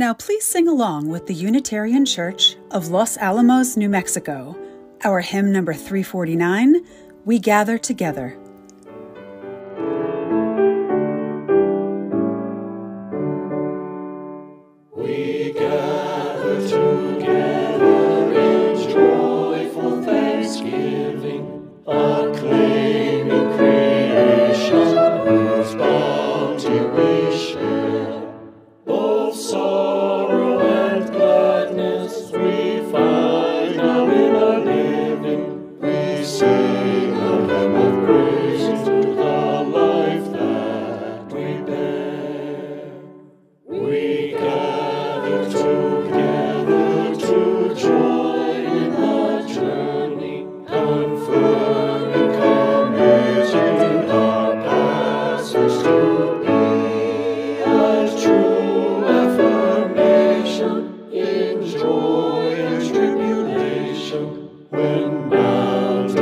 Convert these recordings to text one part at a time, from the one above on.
Now please sing along with the Unitarian Church of Los Alamos, New Mexico, our hymn number 349, We Gather Together. We gather together in joyful thanksgiving, acclaiming creation whose bounty we share. Both sorrow and gladness we find now in our living. We sing a hymn of praise to the life that we bear. We gather together to join in the journey, confirming, committing our passage to be as true affirmation in joy and tribulation. When bound in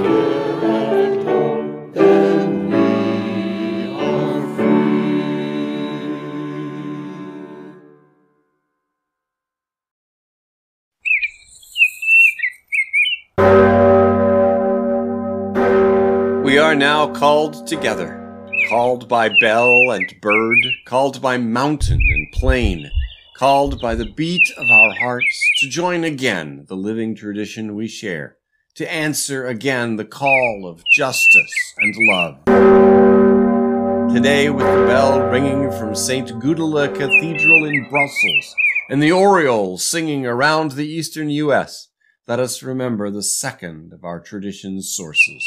care and hope, then we are free. We are now called together, called by bell and bird, called by mountain and plain, called by the beat of our hearts to join again the living tradition we share, to answer again the call of justice and love. Today, with the bell ringing from St. Gudula Cathedral in Brussels and the orioles singing around the eastern U.S., let us remember the second of our tradition's sources,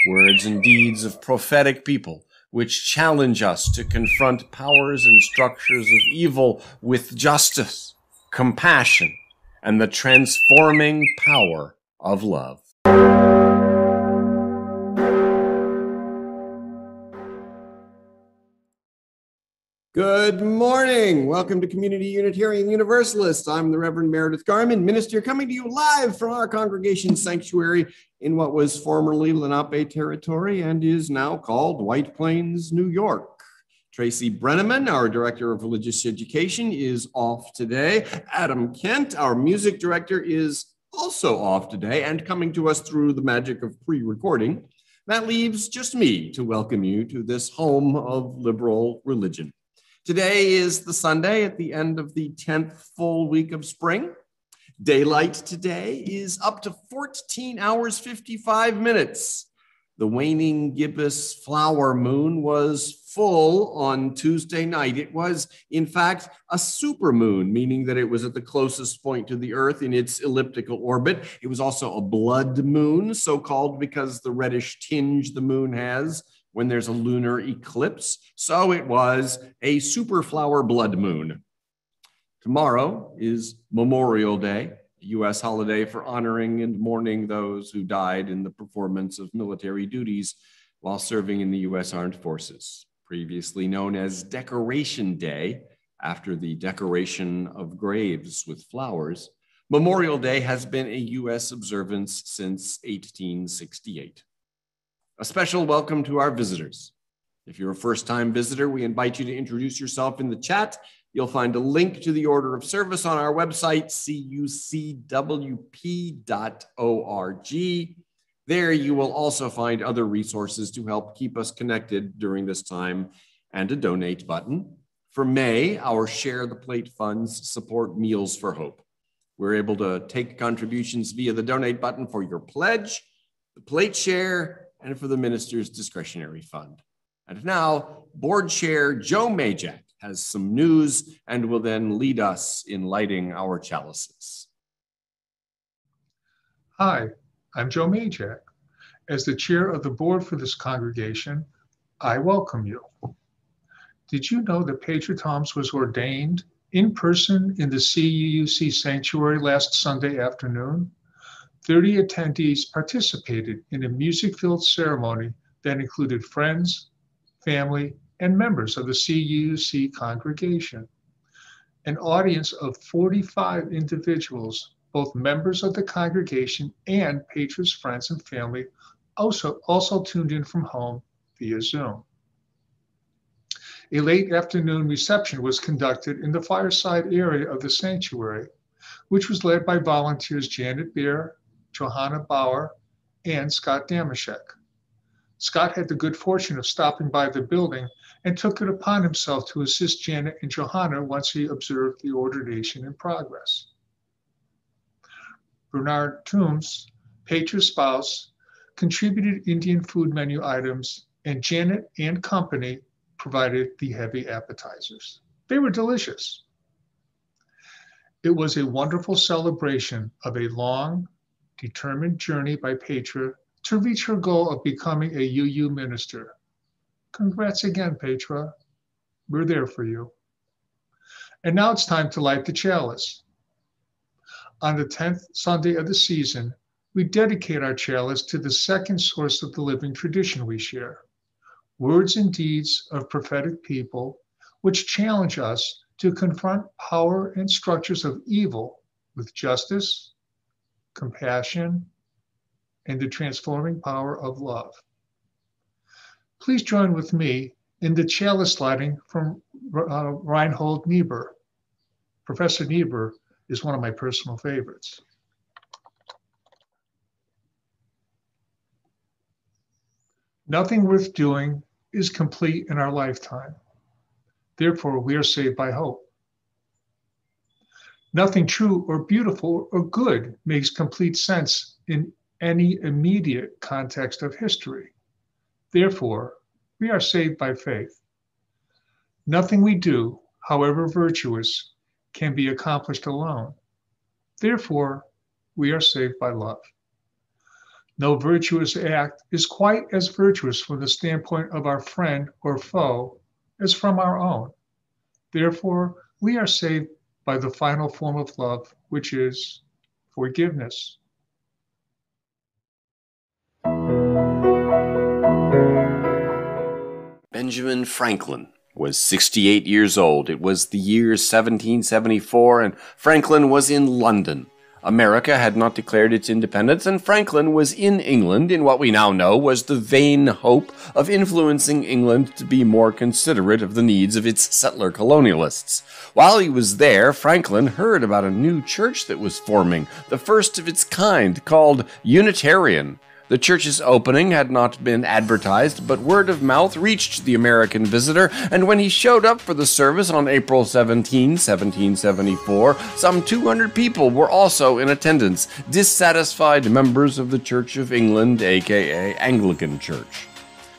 words and deeds of prophetic people, which challenge us to confront powers and structures of evil with justice, compassion, and the transforming power of love. Good morning. Welcome to Community Unitarian Universalist. I'm the Reverend Meredith Garmon, minister, coming to you live from our congregation's sanctuary in what was formerly Lenape territory and is now called White Plains, New York. Tracy Brenneman, our director of religious education, is off today. Adam Kent, our music director, is also off today and coming to us through the magic of pre-recording. That leaves just me to welcome you to this home of liberal religion. Today is the Sunday at the end of the 10th full week of spring. Daylight today is up to 14 hours, 55 minutes. The waning gibbous flower moon was full on Tuesday night. It was, in fact, a supermoon, meaning that it was at the closest point to the Earth in its elliptical orbit. It was also a blood moon, so called because the reddish tinge the moon has when there's a lunar eclipse. So it was a superflower blood moon. Tomorrow is Memorial Day, a U.S. holiday for honoring and mourning those who died in the performance of military duties while serving in the U.S. Armed Forces, previously known as Decoration Day, after the decoration of graves with flowers. Memorial Day has been a U.S. observance since 1868. A special welcome to our visitors. If you're a first-time visitor, we invite you to introduce yourself in the chat. You'll find a link to the order of service on our website, cucwp.org. There you will also find other resources to help keep us connected during this time and a donate button. For May, our Share the Plate funds support Meals for Hope. We're able to take contributions via the donate button for your pledge, the plate share, and for the minister's discretionary fund. And now, Board Chair Joe Majak has some news and will then lead us in lighting our chalices. Hi, I'm Joe Majak. As the chair of the board for this congregation, I welcome you. Did you know that Patriot Thomas was ordained in person in the CUUC sanctuary last Sunday afternoon? 30 attendees participated in a music-filled ceremony that included friends, family, and members of the CUUC congregation. An audience of 45 individuals, both members of the congregation and Patriots, friends, and family, also tuned in from home via Zoom. A late afternoon reception was conducted in the fireside area of the sanctuary, which was led by volunteers Janet Beer, Johanna Bauer, and Scott Damashek. Scott had the good fortune of stopping by the building and took it upon himself to assist Janet and Johanna once he observed the ordination in progress. Bernard Toombs, Petra's spouse, contributed Indian food menu items, and Janet and company provided the heavy appetizers. They were delicious. It was a wonderful celebration of a long, determined journey by Petra to reach her goal of becoming a UU minister. Congrats again, Petra. We're there for you. And now it's time to light the chalice. On the 10th Sunday of the season, we dedicate our chalice to the second source of the living tradition we share, words and deeds of prophetic people, which challenge us to confront power and structures of evil with justice, compassion, and the transforming power of love. Please join with me in the chalice lighting from Reinhold Niebuhr. Professor Niebuhr is one of my personal favorites. Nothing worth doing is complete in our lifetime. Therefore, we are saved by hope. Nothing true or beautiful or good makes complete sense in any immediate context of history. Therefore, we are saved by faith. Nothing we do, however virtuous, can be accomplished alone. Therefore, we are saved by love. No virtuous act is quite as virtuous from the standpoint of our friend or foe as from our own. Therefore, we are saved by the final form of love, which is forgiveness. Benjamin Franklin was 68 years old. It was the year 1774, and Franklin was in London. America had not declared its independence, and Franklin was in England in what we now know was the vain hope of influencing England to be more considerate of the needs of its settler colonialists. While he was there, Franklin heard about a new church that was forming, the first of its kind, called Unitarian. The church's opening had not been advertised, but word of mouth reached the American visitor, and when he showed up for the service on April 17, 1774, some 200 people were also in attendance, dissatisfied members of the Church of England, aka Anglican Church.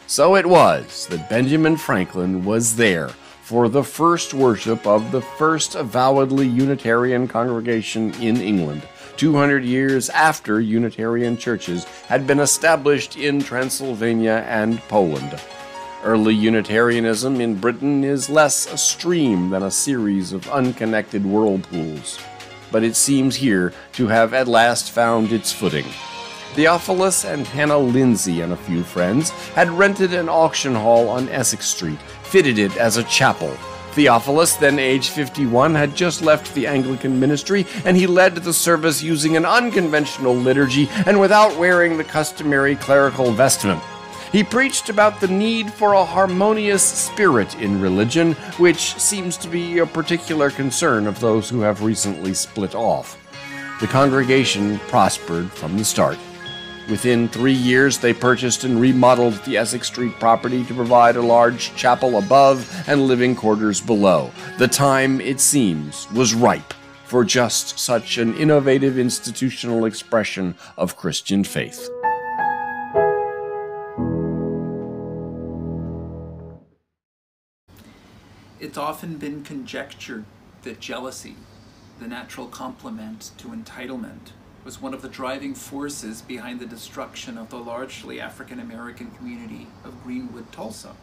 So it was that Benjamin Franklin was there for the first worship of the first avowedly Unitarian congregation in England, 200 years after Unitarian churches had been established in Transylvania and Poland. Early Unitarianism in Britain is less a stream than a series of unconnected whirlpools, but it seems here to have at last found its footing. Theophilus and Hannah Lindsay and a few friends had rented an auction hall on Essex Street, fitted it as a chapel. Theophilus, then age 51, had just left the Anglican ministry, and he led the service using an unconventional liturgy and without wearing the customary clerical vestment. He preached about the need for a harmonious spirit in religion, which seems to be a particular concern of those who have recently split off. The congregation prospered from the start. Within 3 years, they purchased and remodeled the Essex Street property to provide a large chapel above and living quarters below. The time, it seems, was ripe for just such an innovative institutional expression of Christian faith. It's often been conjectured that jealousy, the natural complement to entitlement, was one of the driving forces behind the destruction of the largely African-American community of Greenwood, Tulsa.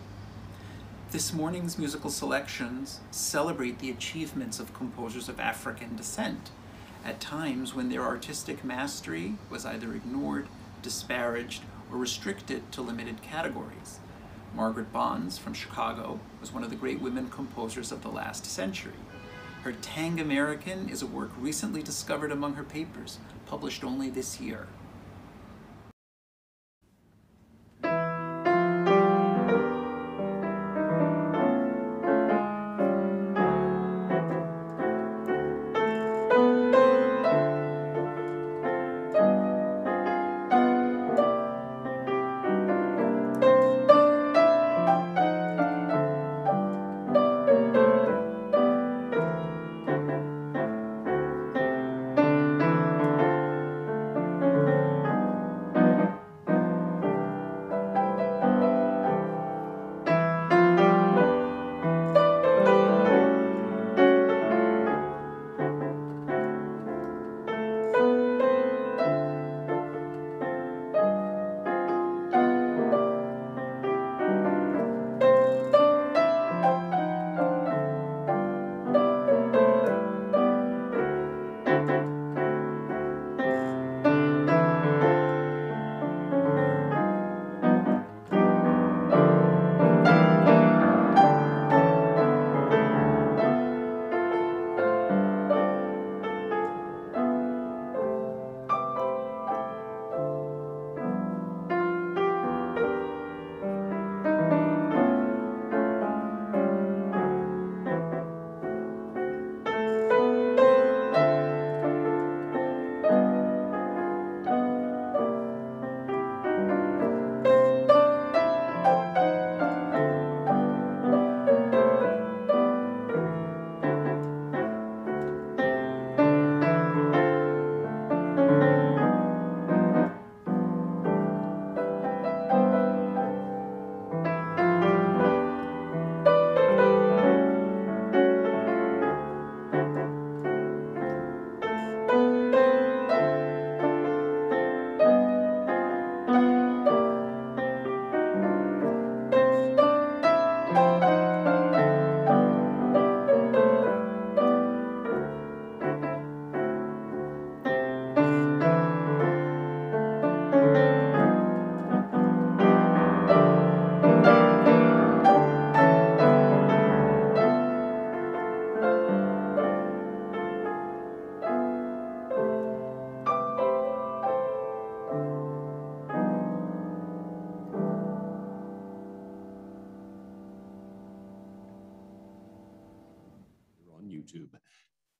This morning's musical selections celebrate the achievements of composers of African descent, at times when their artistic mastery was either ignored, disparaged, or restricted to limited categories. Margaret Bonds from Chicago was one of the great women composers of the last century. Her Tang American is a work recently discovered among her papers, published only this year.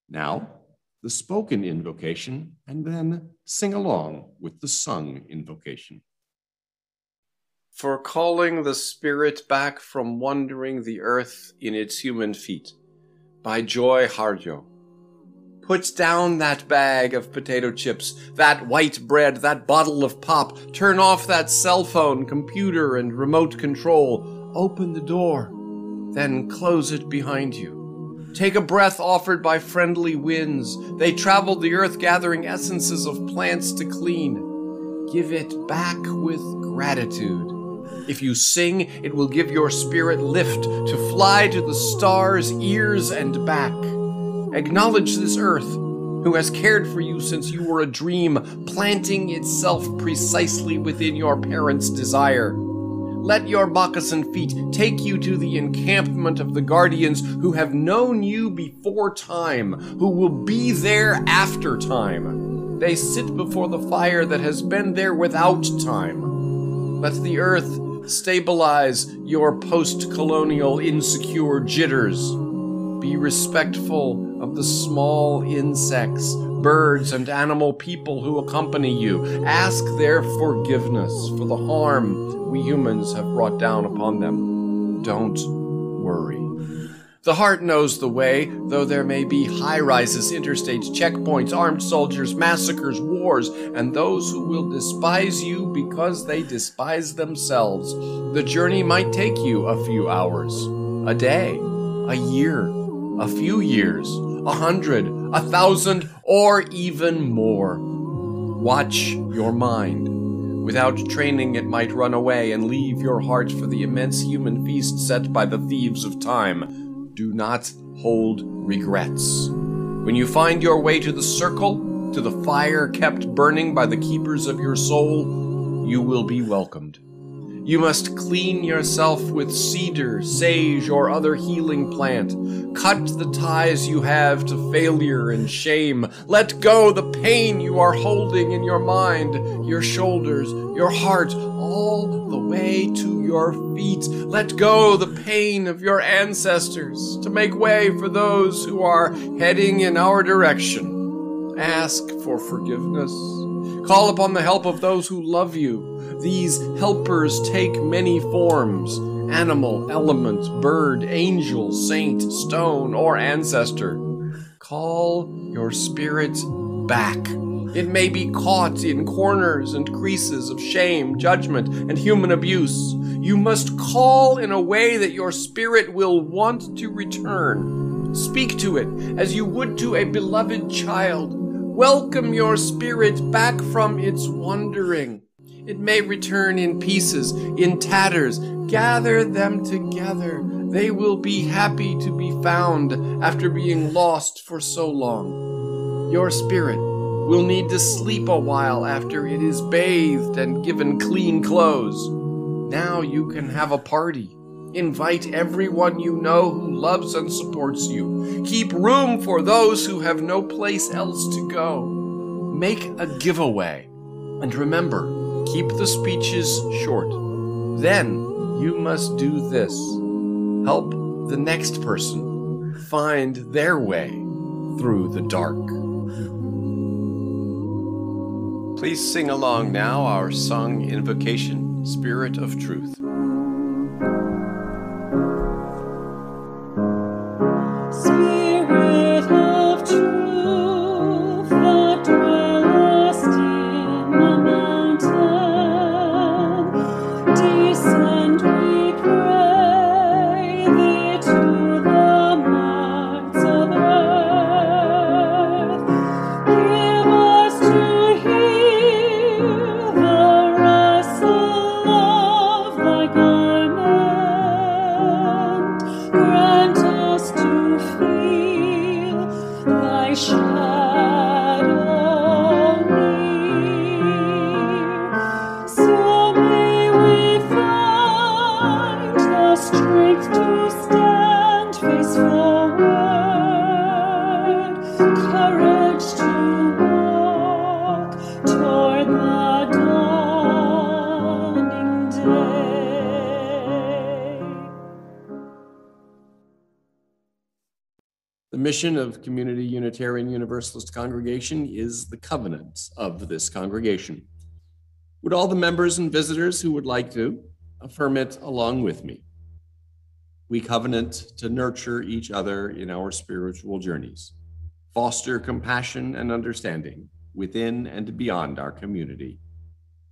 Now, the spoken invocation, and then sing along with the sung invocation. For calling the spirit back from wandering the earth in its human feet, by Joy Harjo. Put down that bag of potato chips, that white bread, that bottle of pop. Turn off that cell phone, computer, and remote control. Open the door, then close it behind you. Take a breath offered by friendly winds. They traveled the earth gathering essences of plants to clean. Give it back with gratitude. If you sing, it will give your spirit lift to fly to the stars, ears, and back. Acknowledge this earth, who has cared for you since you were a dream, planting itself precisely within your parents' desire. Let your moccasin feet take you to the encampment of the guardians who have known you before time, who will be there after time. They sit before the fire that has been there without time. Let the earth stabilize your post-colonial insecure jitters. Be respectful of the small insects, birds, and animal people who accompany you. Ask their forgiveness for the harm we humans have brought down upon them. Don't worry. The heart knows the way, though there may be high-rises, interstates, checkpoints, armed soldiers, massacres, wars, and those who will despise you because they despise themselves. The journey might take you a few hours, a day, a year, a few years, 100, 1,000, or even more. Watch your mind. Without training, it might run away and leave your heart for the immense human feast set by the thieves of time. Do not hold regrets. When you find your way to the circle, to the fire kept burning by the keepers of your soul, you will be welcomed. You must clean yourself with cedar, sage, or other healing plant. Cut the ties you have to failure and shame. Let go the pain you are holding in your mind, your shoulders, your heart, all the way to your feet. Let go the pain of your ancestors to make way for those who are heading in our direction. Ask for forgiveness. Call upon the help of those who love you. These helpers take many forms: animal, element, bird, angel, saint, stone, or ancestor. Call your spirit back. It may be caught in corners and creases of shame, judgment, and human abuse. You must call in a way that your spirit will want to return. Speak to it as you would to a beloved child. Welcome your spirit back from its wandering. It may return in pieces, in tatters. Gather them together. They will be happy to be found after being lost for so long. Your spirit will need to sleep a while after it is bathed and given clean clothes. Now you can have a party. Invite everyone you know who loves and supports you. Keep room for those who have no place else to go. Make a giveaway. And remember, keep the speeches short. Then you must do this. Help the next person find their way through the dark. Please sing along now our sung invocation, Spirit of Truth. Spirit of truth, that dwellest in the mountain, descend, we pray thee, to the marts of earth. Give us to hear the rustle of thy garment. Grant us to feel thy shadow near. So may we find the strength to stand face forward, courage to walk toward the dawning day. The mission of Community Unitarian Universalist Congregation is the covenant of this congregation. Would all the members and visitors who would like to affirm it along with me? We covenant to nurture each other in our spiritual journeys, foster compassion and understanding within and beyond our community,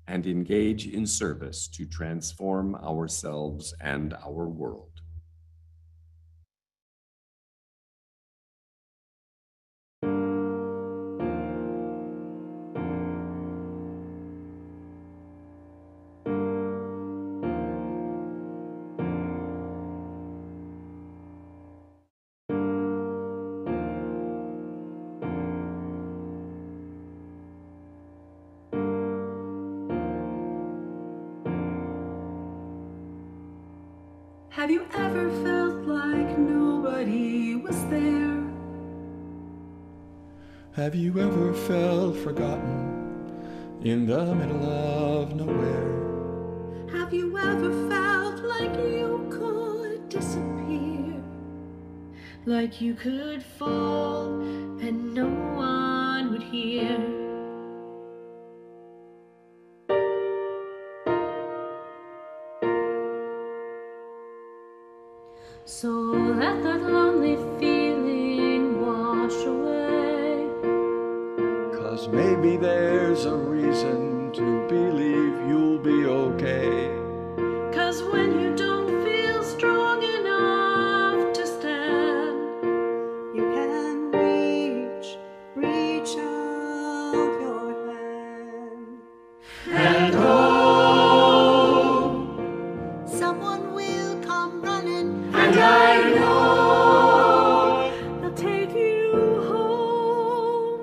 and engage in service to transform ourselves and our world. Have you ever felt like nobody was there? Have you ever felt forgotten in the middle of nowhere? Have you ever felt like you could disappear? Like you could fall and no one would hear? So let that lonely feeling wash away. 'Cause maybe there's a reason to believe you'll be okay. 'Cause when you don't feel strong enough to stand, you can reach out your hand. And someone will come running, and I know they'll take you home.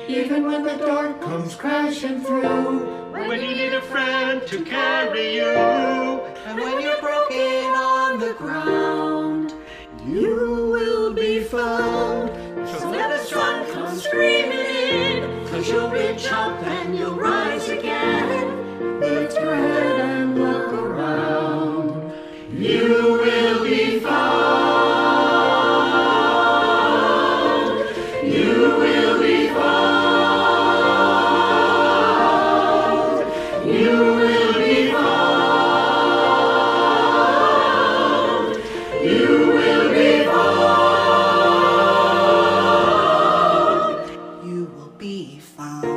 even when the dark comes crashing through, when you need a friend to carry you, and when you're broken on the ground, you will be found. So let the sun come screaming in, 'cause you'll reach up and you'll rise again. Lift your head and look around. You will be found. You will be found. You will be found. You will be found. You will be found.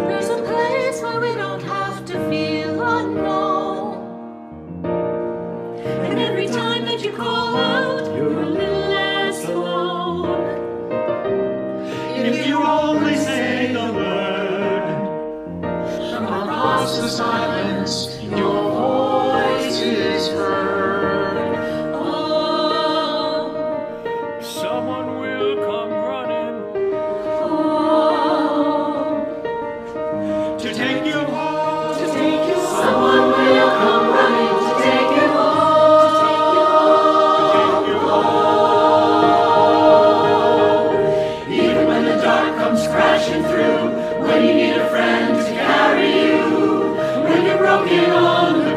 There's a place where we don't have to feel unknown. And every time that you call out, you're a little less alone. If you only say the word, from across the silence, your voice is heard. Oh, Someone will come running oh, to take you home. to take you home. Someone will come running to take you home. Take you home. Even when the dark comes crashing through, when you need a friend to carry you, when you're broken on the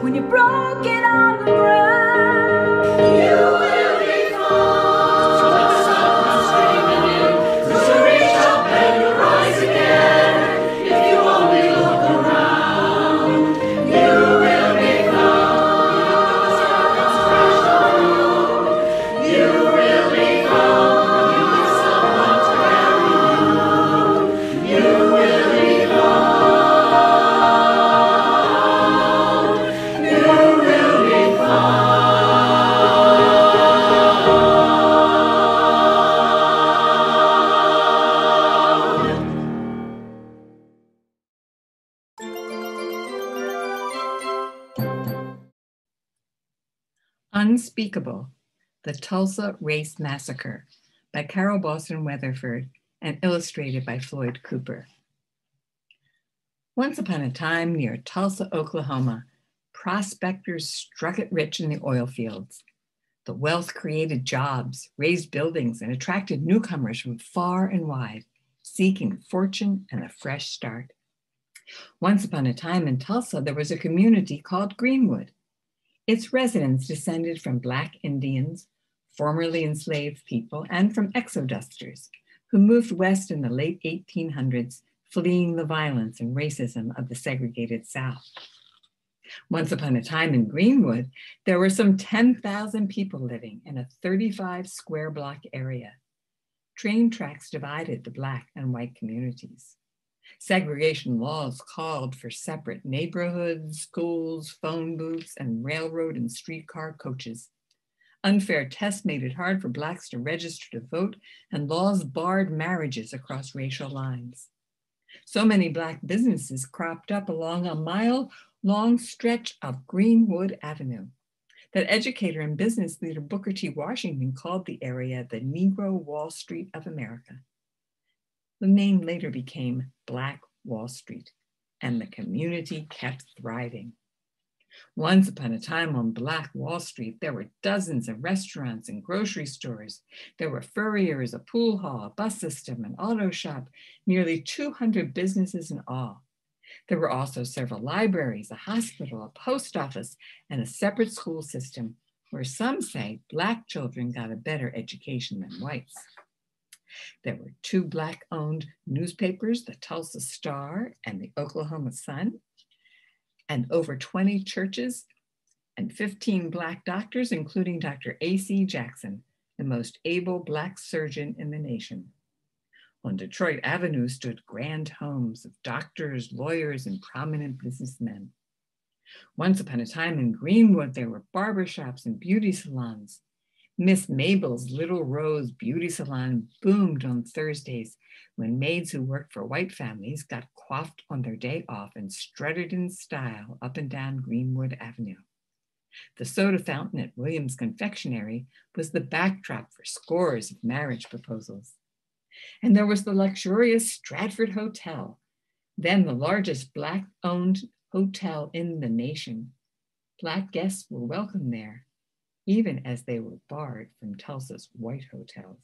when you're broken on the ground. You will be found. So when someone's screaming in, so reach up and you'll rise again. If you only look around, you will be found. You will be found. If someone carry you, you will be found. You will be found. Unspeakable, The Tulsa Race Massacre by Carol Boston Weatherford and illustrated by Floyd Cooper. Once upon a time near Tulsa, Oklahoma, prospectors struck it rich in the oil fields. The wealth created jobs, raised buildings, and attracted newcomers from far and wide, seeking fortune and a fresh start. Once upon a time in Tulsa, there was a community called Greenwood. Its residents descended from Black Indians, formerly enslaved people, and from exodusters who moved west in the late 1800s, fleeing the violence and racism of the segregated South. Once upon a time in Greenwood, there were some 10,000 people living in a 35 square block area. Train tracks divided the Black and white communities. Segregation laws called for separate neighborhoods, schools, phone booths, and railroad and streetcar coaches. Unfair tests made it hard for Blacks to register to vote, and laws barred marriages across racial lines. So many Black businesses cropped up along a mile-long stretch of Greenwood Avenue that educator and business leader Booker T. Washington called the area the Negro Wall Street of America. The name later became Black Wall Street, and the community kept thriving. Once upon a time on Black Wall Street, there were dozens of restaurants and grocery stores. There were furriers, a pool hall, a bus system, an auto shop, nearly 200 businesses in all. There were also several libraries, a hospital, a post office, and a separate school system where some say Black children got a better education than whites. There were 2 Black-owned newspapers, the Tulsa Star and the Oklahoma Sun, and over 20 churches and 15 Black doctors, including Dr. A.C. Jackson, the most able Black surgeon in the nation. On Detroit Avenue stood grand homes of doctors, lawyers, and prominent businessmen. Once upon a time in Greenwood, there were barbershops and beauty salons. Miss Mabel's Little Rose Beauty Salon boomed on Thursdays when maids who worked for white families got coiffed on their day off and strutted in style up and down Greenwood Avenue. The soda fountain at Williams Confectionery was the backdrop for scores of marriage proposals. And there was the luxurious Stratford Hotel, then the largest Black-owned hotel in the nation. Black guests were welcome there, even as they were barred from Tulsa's white hotels.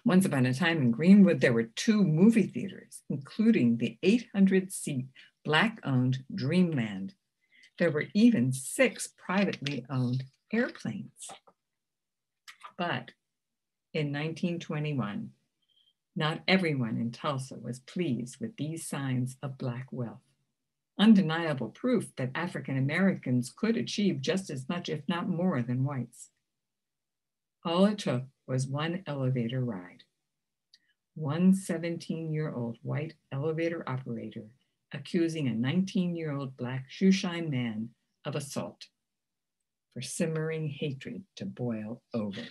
Once upon a time in Greenwood, there were 2 movie theaters, including the 800-seat Black-owned Dreamland. There were even 6 privately owned airplanes. But in 1921, not everyone in Tulsa was pleased with these signs of Black wealth. Undeniable proof that African Americans could achieve just as much, if not more, than whites. All it took was one elevator ride. One 17-year-old white elevator operator accusing a 19-year-old Black shoeshine man of assault for simmering hatred to boil over.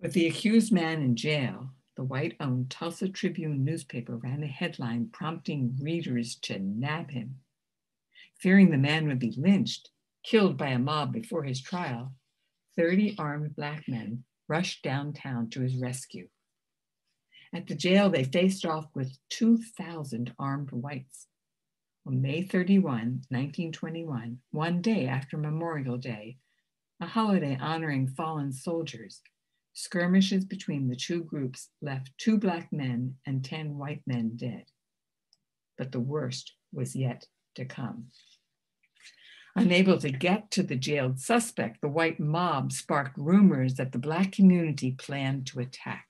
With the accused man in jail, the white-owned Tulsa Tribune newspaper ran a headline prompting readers to nab him. Fearing the man would be lynched, killed by a mob before his trial, 30 armed Black men rushed downtown to his rescue. At the jail, they faced off with 2,000 armed whites. On May 31, 1921, one day after Memorial Day, a holiday honoring fallen soldiers, skirmishes between the 2 groups left 2 Black men and 10 white men dead. but the worst was yet to come. Unable to get to the jailed suspect, the white mob sparked rumors that the Black community planned to attack.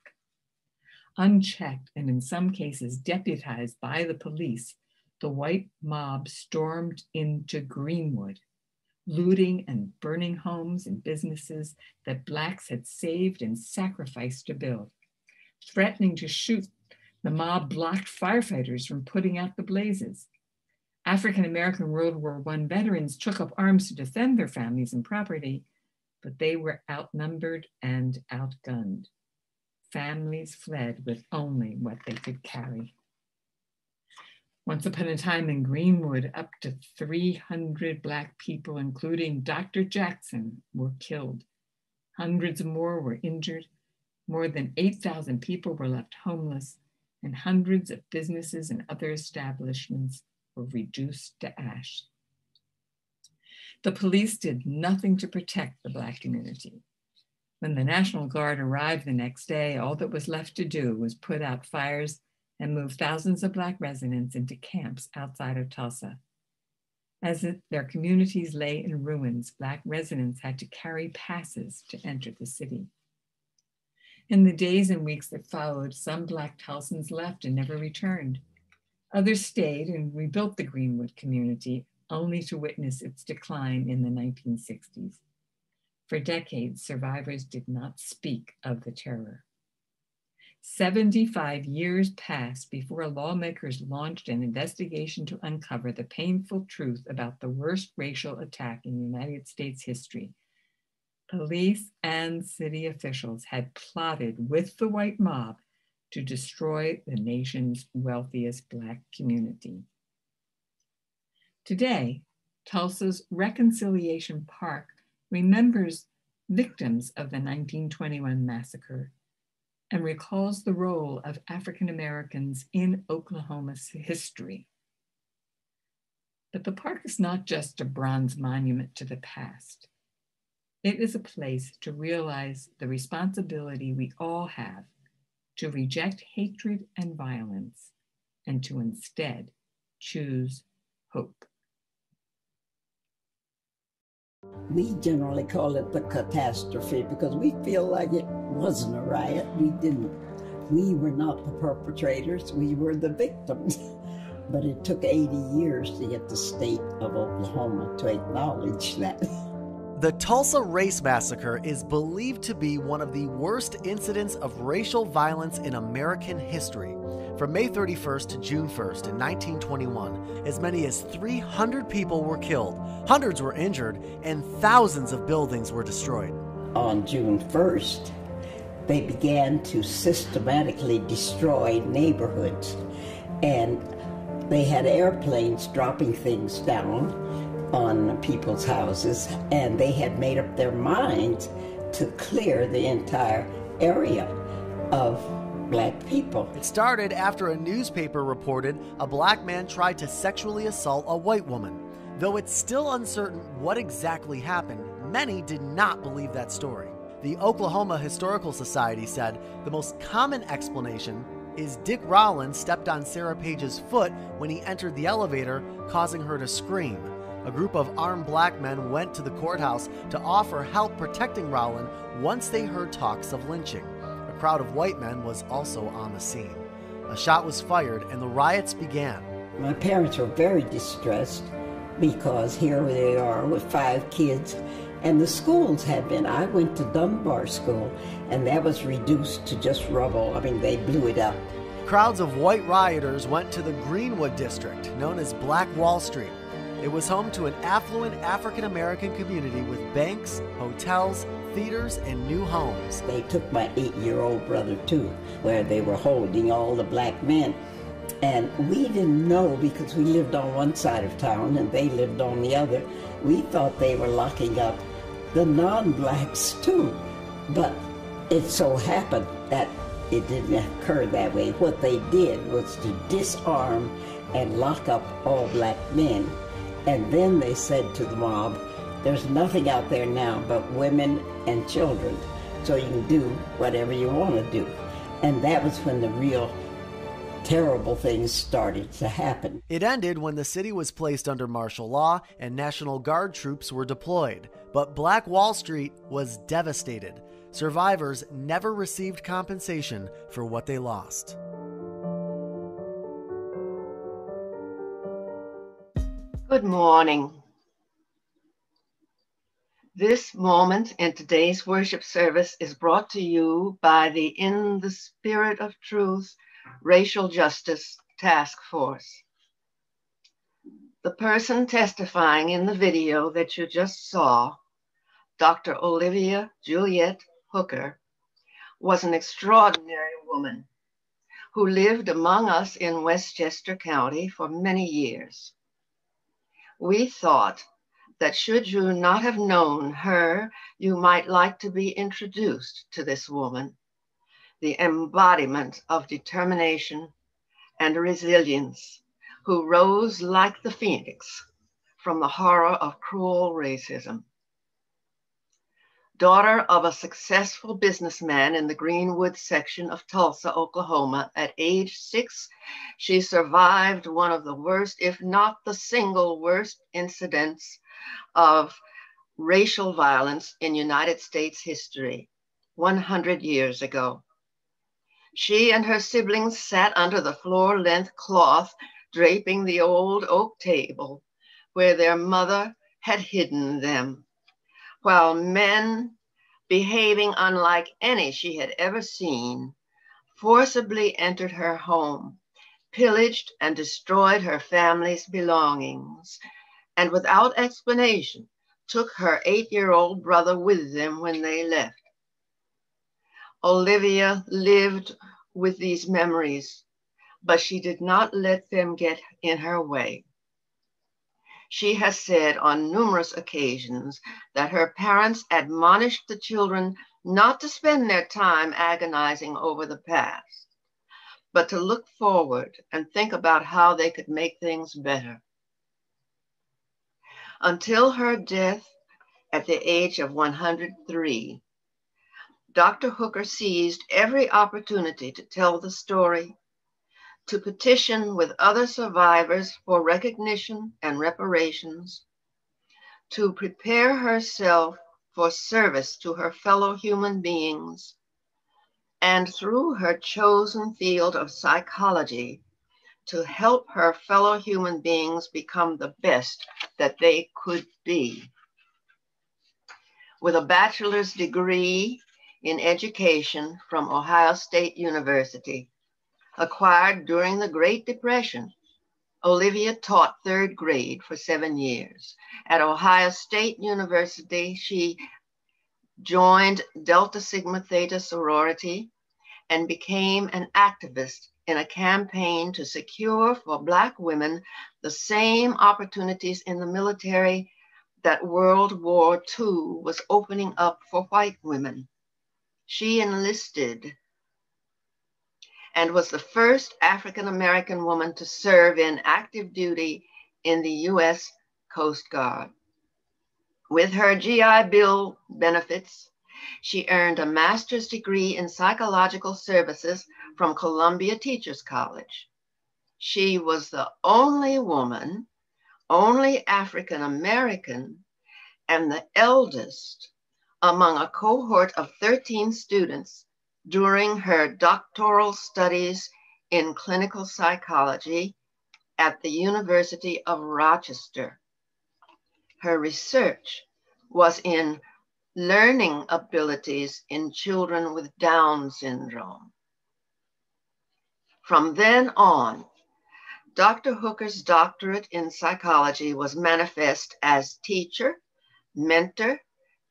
Unchecked and in some cases deputized by the police, the white mob stormed into Greenwood, looting and burning homes and businesses that Blacks had saved and sacrificed to build. Threatening to shoot, the mob blocked firefighters from putting out the blazes. African-American World War I veterans took up arms to defend their families and property, but they were outnumbered and outgunned. Families fled with only what they could carry. Once upon a time in Greenwood, up to 300 Black people, including Dr. Jackson, were killed. Hundreds more were injured. More than 8,000 people were left homeless, and hundreds of businesses and other establishments were reduced to ash. The police did nothing to protect the Black community. When the National Guard arrived the next day, all that was left to do was put out fires and move thousands of Black residents into camps outside of Tulsa. As their communities lay in ruins, Black residents had to carry passes to enter the city. In the days and weeks that followed, some Black Tulsans left and never returned. Others stayed and rebuilt the Greenwood community, only to witness its decline in the 1960s. For decades, survivors did not speak of the terror. 75 years passed before lawmakers launched an investigation to uncover the painful truth about the worst racial attack in United States history. Police and city officials had plotted with the white mob to destroy the nation's wealthiest Black community. Today, Tulsa's Reconciliation Park remembers victims of the 1921 massacre and recalls the role of African Americans in Oklahoma's history. But the park is not just a bronze monument to the past. It is a place to realize the responsibility we all have to reject hatred and violence and to instead choose hope. We generally call it the catastrophe because we feel like it wasn't a riot. We were not the perpetrators, we were the victims. But it took 80 years to get the state of Oklahoma to acknowledge that. The Tulsa Race Massacre is believed to be one of the worst incidents of racial violence in American history. From May 31st to June 1st in 1921, as many as 300 people were killed, hundreds were injured, and thousands of buildings were destroyed. On June 1st, they began to systematically destroy neighborhoods, and they had airplanes dropping things down on people's houses, and they had made up their minds to clear the entire area of Black people. It started after a newspaper reported a Black man tried to sexually assault a white woman. Though it's still uncertain what exactly happened, many did not believe that story. The Oklahoma Historical Society said the most common explanation is Dick Rowland stepped on Sarah Page's foot when he entered the elevator, causing her to scream. A group of armed Black men went to the courthouse to offer help protecting Rowland once they heard talks of lynching. A crowd of white men was also on the scene. A shot was fired and the riots began. My parents were very distressed because here they are with 5 kids, and the schools had been. I went to Dunbar School, and that was reduced to just rubble. I mean, they blew it up. Crowds of white rioters went to the Greenwood district, known as Black Wall Street. It was home to an affluent African-American community with banks, hotels, theaters, and new homes. They took my 8-year-old brother too, where they were holding all the Black men. And we didn't know because we lived on one side of town and they lived on the other. We thought they were locking up the non-Blacks too. But it so happened that it didn't occur that way. What they did was to disarm and lock up all Black men. And then they said to the mob, there's nothing out there now but women and children, so you can do whatever you want to do. And that was when the real terrible things started to happen. It ended when the city was placed under martial law and National Guard troops were deployed. But Black Wall Street was devastated. Survivors never received compensation for what they lost. Good morning. This moment in today's worship service is brought to you by the In the Spirit of Truth Racial Justice Task Force. The person testifying in the video that you just saw, Dr. Olivia Juliette Hooker, was an extraordinary woman who lived among us in Westchester County for many years. We thought that should you not have known her, you might like to be introduced to this woman, the embodiment of determination and resilience, who rose like the phoenix from the horror of cruel racism. Daughter of a successful businessman in the Greenwood section of Tulsa, Oklahoma, at age 6, she survived one of the worst, if not the single worst, incidents of racial violence in United States history 100 years ago. She and her siblings sat under the floor-length cloth draping the old oak table where their mother had hidden them, while men, behaving unlike any she had ever seen, forcibly entered her home, pillaged and destroyed her family's belongings, and without explanation took her 8-year-old brother with them when they left. Olivia lived with these memories, but she did not let them get in her way. She has said on numerous occasions that her parents admonished the children not to spend their time agonizing over the past, but to look forward and think about how they could make things better. Until her death at the age of 103, Dr. Hooker seized every opportunity to tell the story, to petition with other survivors for recognition and reparations, to prepare herself for service to her fellow human beings, and through her chosen field of psychology, to help her fellow human beings become the best that they could be. With a bachelor's degree in education from Ohio State University, acquired during the Great Depression, Olivia taught 3rd grade for 7 years. At Ohio State University, she joined Delta Sigma Theta sorority and became an activist in a campaign to secure for Black women the same opportunities in the military that World War II was opening up for white women. She enlisted and was the first African-American woman to serve in active duty in the U.S. Coast Guard. With her GI Bill benefits, she earned a master's degree in psychological services from Columbia Teachers College. She was the only woman, only African-American, and the eldest among a cohort of 13 students during her doctoral studies in clinical psychology at the University of Rochester. Her research was in learning abilities in children with Down syndrome. From then on, Dr. Hooker's doctorate in psychology was manifest as teacher, mentor,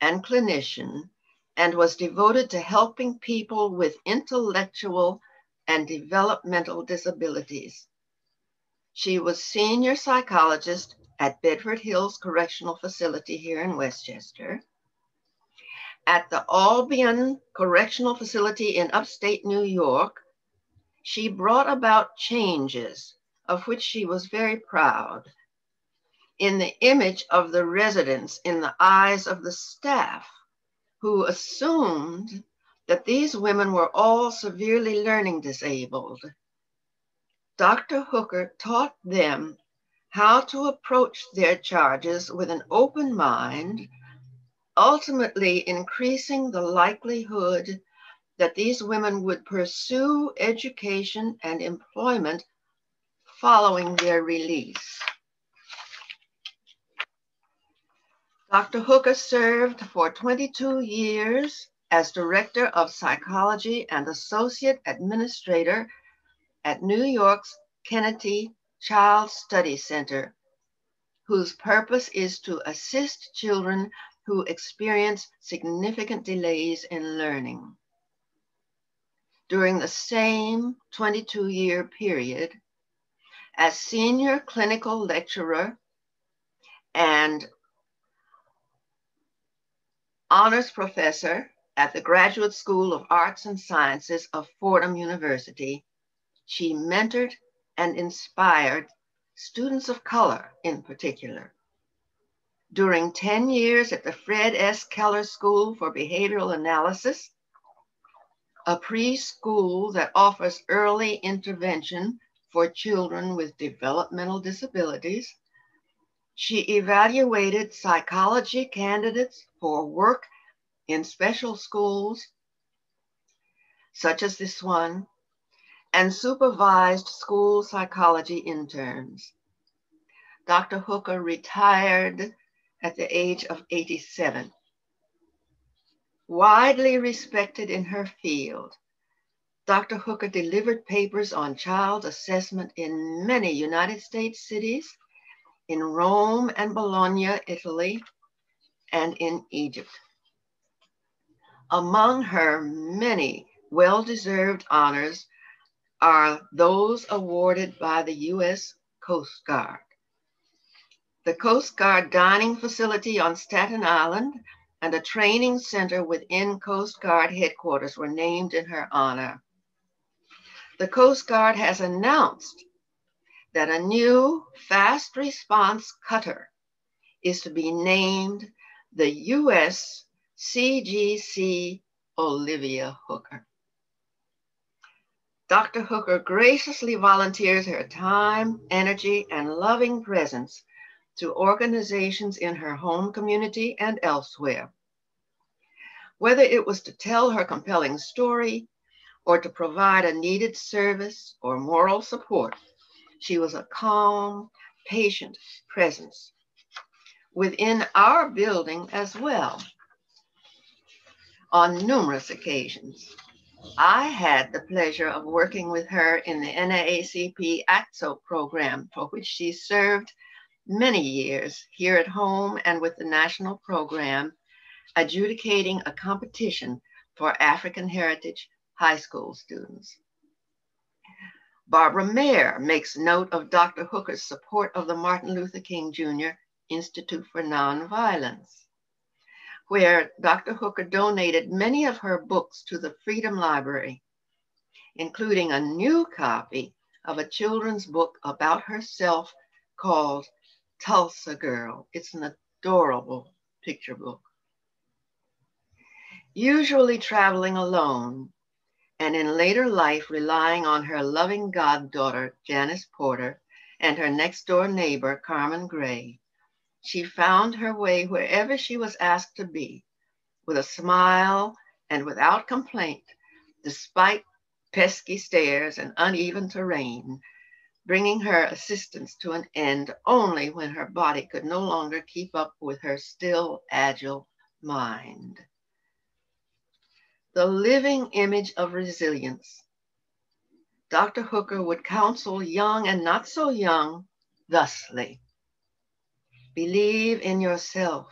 and clinician, and was devoted to helping people with intellectual and developmental disabilities. She was senior psychologist at Bedford Hills Correctional Facility here in Westchester. At the Albion Correctional Facility in upstate New York, she brought about changes of which she was very proud in the image of the residents in the eyes of the staff, who assumed that these women were all severely learning disabled. Dr. Hooker taught them how to approach their charges with an open mind, ultimately increasing the likelihood that these women would pursue education and employment following their release. Dr. Hooker served for 22 years as Director of Psychology and Associate Administrator at New York's Kennedy Child Study Center, whose purpose is to assist children who experience significant delays in learning. During the same 22-year period, as Senior Clinical Lecturer and Honors Professor at the Graduate School of Arts and Sciences of Fordham University, she mentored and inspired students of color in particular. During 10 years at the Fred S. Keller School for Behavioral Analysis, a preschool that offers early intervention for children with developmental disabilities, she evaluated psychology candidates for work in special schools, such as this one, and supervised school psychology interns. Dr. Hooker retired at the age of 87. Widely respected in her field, Dr. Hooker delivered papers on child assessment in many United States cities, in Rome and Bologna, Italy, and in Egypt. Among her many well-deserved honors are those awarded by the U.S. Coast Guard. The Coast Guard dining facility on Staten Island and a training center within Coast Guard headquarters were named in her honor. The Coast Guard has announced that a new fast response cutter is to be named the U.S. CGC Olivia Hooker. Dr. Hooker graciously volunteers her time, energy, and loving presence to organizations in her home community and elsewhere. Whether it was to tell her compelling story or to provide a needed service or moral support, she was a calm, patient presence within our building as well. On numerous occasions, I had the pleasure of working with her in the NAACP ACTSO program, for which she served many years here at home and with the national program, adjudicating a competition for African heritage high school students. Barbara Mayer makes note of Dr. Hooker's support of the Martin Luther King Jr. Institute for Nonviolence, where Dr. Hooker donated many of her books to the Freedom Library, including a new copy of a children's book about herself called Tulsa Girl. It's an adorable picture book. Usually traveling alone, and in later life relying on her loving goddaughter, Janice Porter, and her next-door neighbor, Carmen Gray, she found her way wherever she was asked to be, with a smile and without complaint, despite pesky stairs and uneven terrain, bringing her assistance to an end only when her body could no longer keep up with her still agile mind. The living image of resilience, Dr. Hooker would counsel young and not so young thusly: believe in yourself.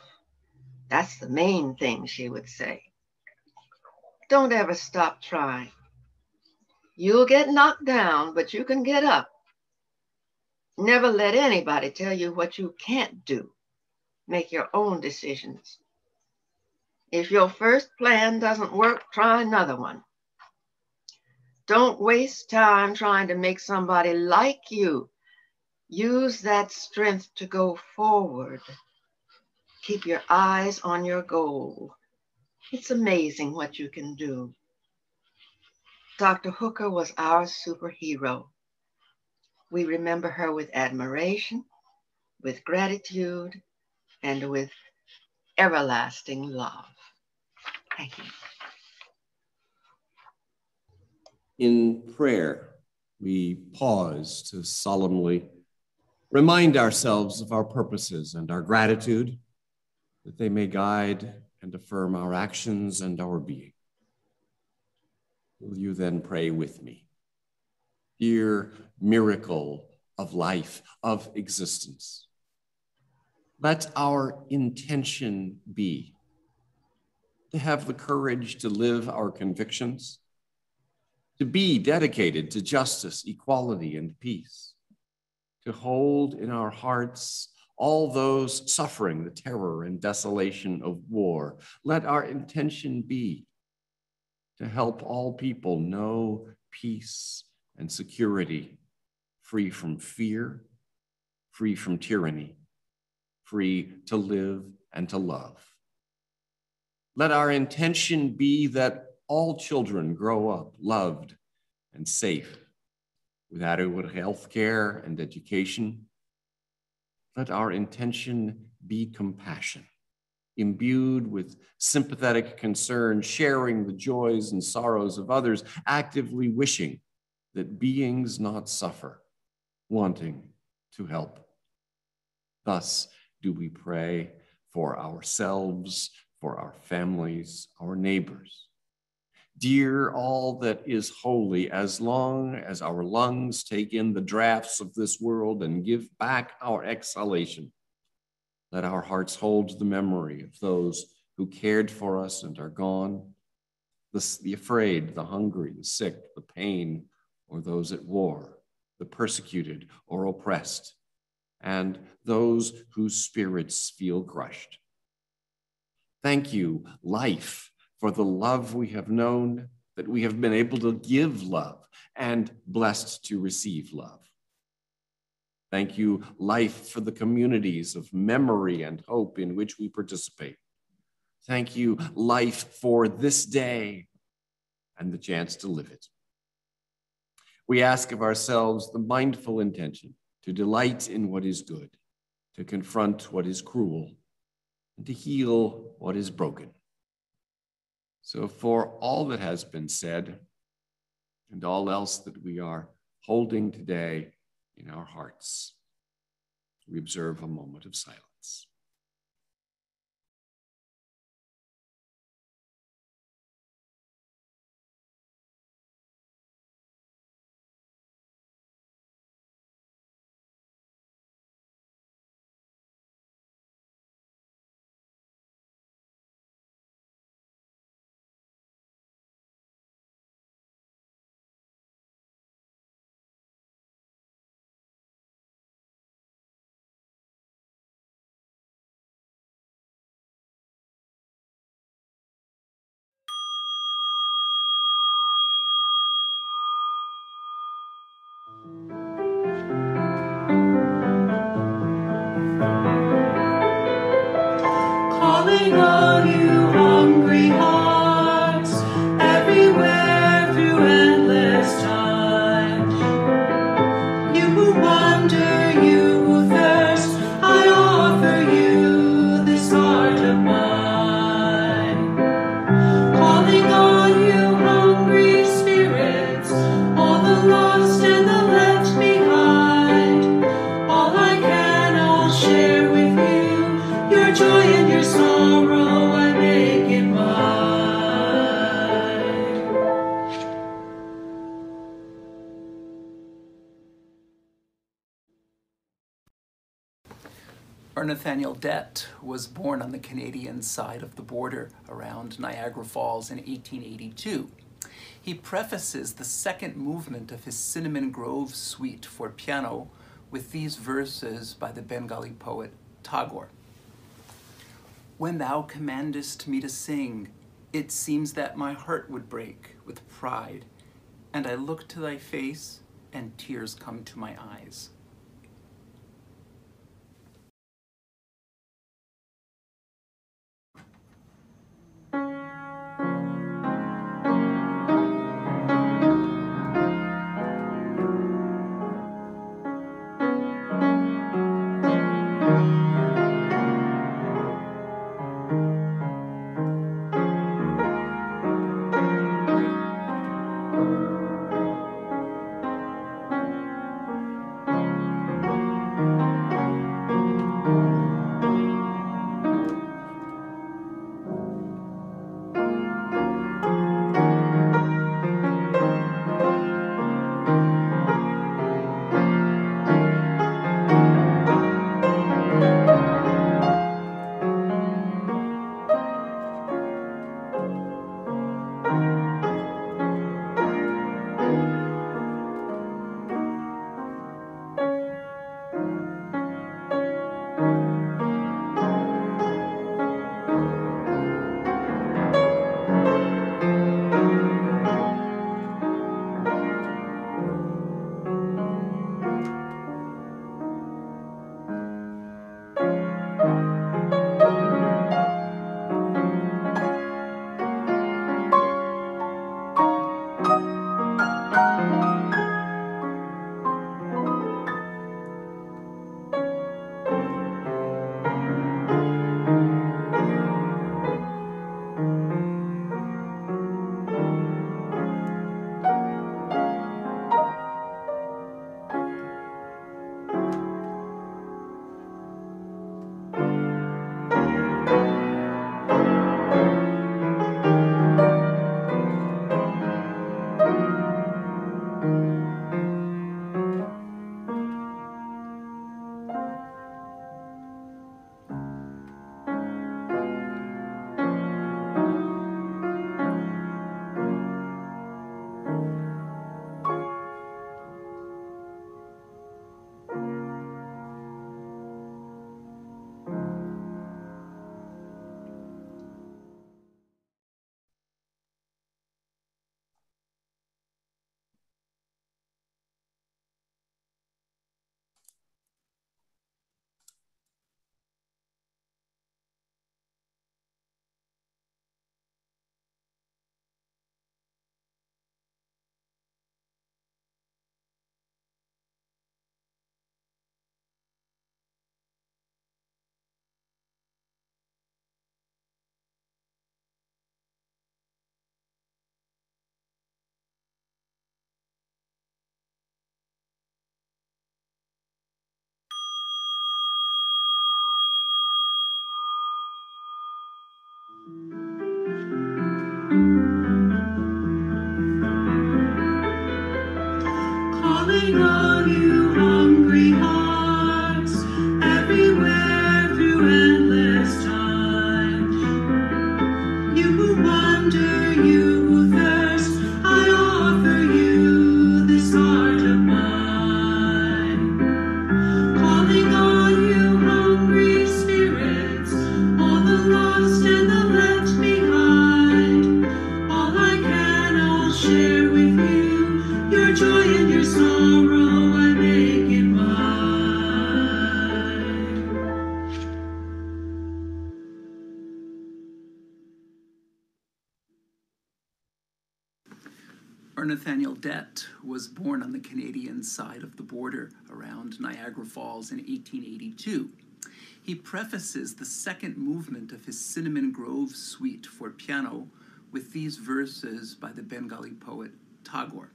That's the main thing, she would say. Don't ever stop trying. You'll get knocked down, but you can get up. Never let anybody tell you what you can't do. Make your own decisions. If your first plan doesn't work, try another one. Don't waste time trying to make somebody like you. Use that strength to go forward. Keep your eyes on your goal. It's amazing what you can do. Dr. Hooker was our superhero. We remember her with admiration, with gratitude, and with everlasting love. Thank you. In prayer, we pause to solemnly remind ourselves of our purposes and our gratitude, that they may guide and affirm our actions and our being. Will you then pray with me? Dear miracle of life, of existence, let our intention be to have the courage to live our convictions, to be dedicated to justice, equality, and peace, to hold in our hearts all those suffering the terror and desolation of war. Let our intention be to help all people know peace and security, free from fear, free from tyranny, free to live and to love. Let our intention be that all children grow up loved and safe, with adequate health care and education. Let our intention be compassion, imbued with sympathetic concern, sharing the joys and sorrows of others, actively wishing that beings not suffer, wanting to help. Thus do we pray for ourselves, for our families, our neighbors. Dear all that is holy, as long as our lungs take in the drafts of this world and give back our exhalation, let our hearts hold the memory of those who cared for us and are gone, the afraid, the hungry, the sick, the pain, or those at war, the persecuted or oppressed, and those whose spirits feel crushed. Thank you, life, for the love we have known, that we have been able to give love and blessed to receive love. Thank you, life, for the communities of memory and hope in which we participate. Thank you, life, for this day and the chance to live it. We ask of ourselves the mindful intention to delight in what is good, to confront what is cruel, and to heal what is broken. So for all that has been said and all else that we are holding today in our hearts, we observe a moment of silence. Calling on you, hungry hearts, everywhere through endless time. You who wander, you who thirst, I offer you this heart of mine. Calling on you, hungry spirits, all the lost and the left behind. All I can, I'll share with you, your joy and your sorrow, I make it mine. Nathaniel Dett was born on the Canadian side of the border around Niagara Falls in 1882. He prefaces the second movement of his Cinnamon Grove Suite for piano with these verses by the Bengali poet Tagore. When thou commandest me to sing, it seems that my heart would break with pride, and I look to thy face, and tears come to my eyes. Our Nathaniel Dett was born on the Canadian side of the border around Niagara Falls in 1882. He prefaces the second movement of his Cinnamon Grove Suite for piano with these verses by the Bengali poet Tagore.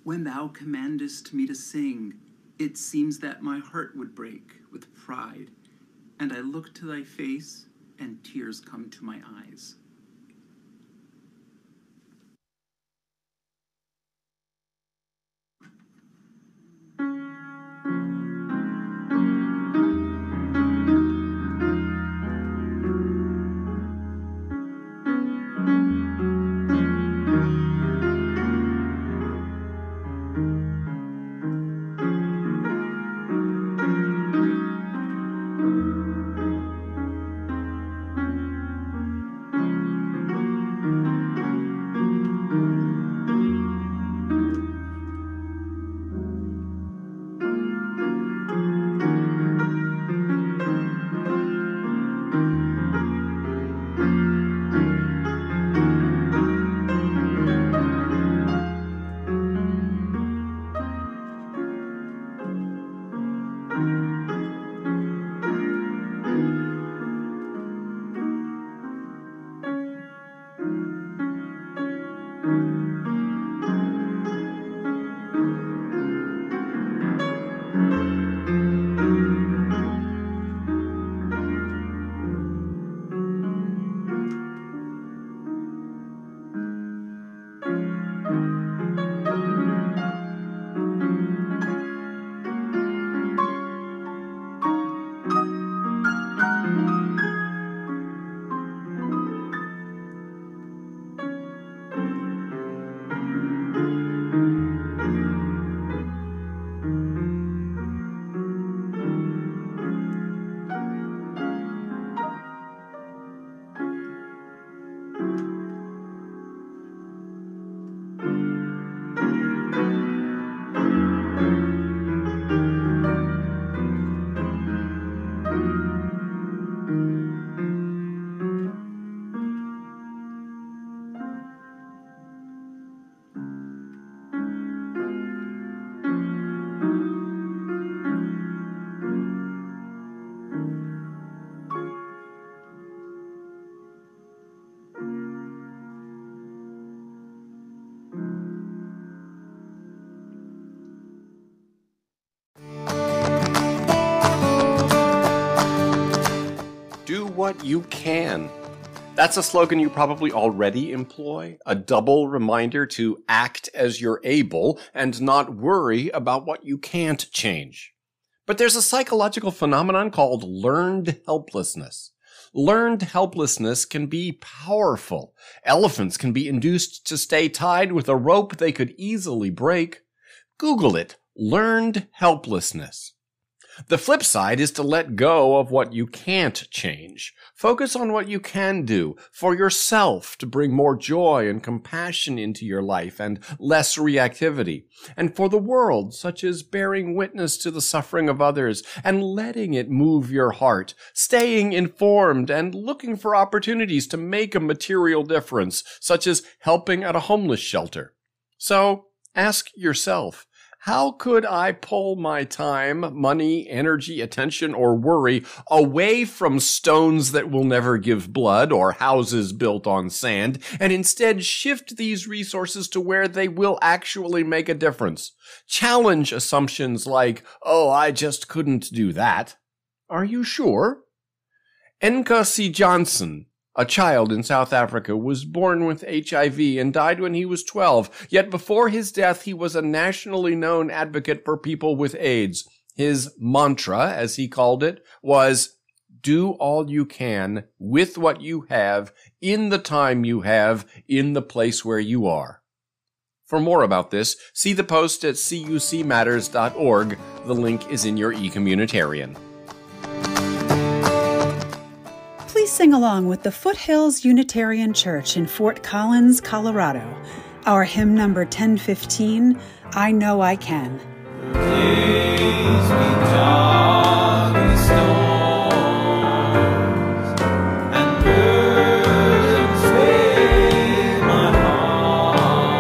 When thou commandest me to sing, it seems that my heart would break with pride, and I look to thy face, and tears come to my eyes. Do what you can. That's a slogan you probably already employ, a double reminder to act as you're able and not worry about what you can't change. But there's a psychological phenomenon called learned helplessness. Learned helplessness can be powerful. Elephants can be induced to stay tied with a rope they could easily break. Google it, learned helplessness. The flip side is to let go of what you can't change. Focus on what you can do for yourself to bring more joy and compassion into your life and less reactivity. And for the world, such as bearing witness to the suffering of others and letting it move your heart, staying informed and looking for opportunities to make a material difference, such as helping at a homeless shelter. So ask yourself, how could I pull my time, money, energy, attention, or worry away from stones that will never give blood or houses built on sand, and instead shift these resources to where they will actually make a difference? Challenge assumptions like, oh, I just couldn't do that. Are you sure? Nkosi Johnson, a child in South Africa, was born with HIV and died when he was 12. Yet before his death, he was a nationally known advocate for people with AIDS. His mantra, as he called it, was, do all you can with what you have, in the time you have, in the place where you are. For more about this, see the post at cucmatters.org. The link is in your eCommunitarian. Please sing along with the Foothills Unitarian Church in Fort Collins, Colorado. Our hymn number 1015, I Know I Can. Days we jog the storms, and burdens weigh my heart.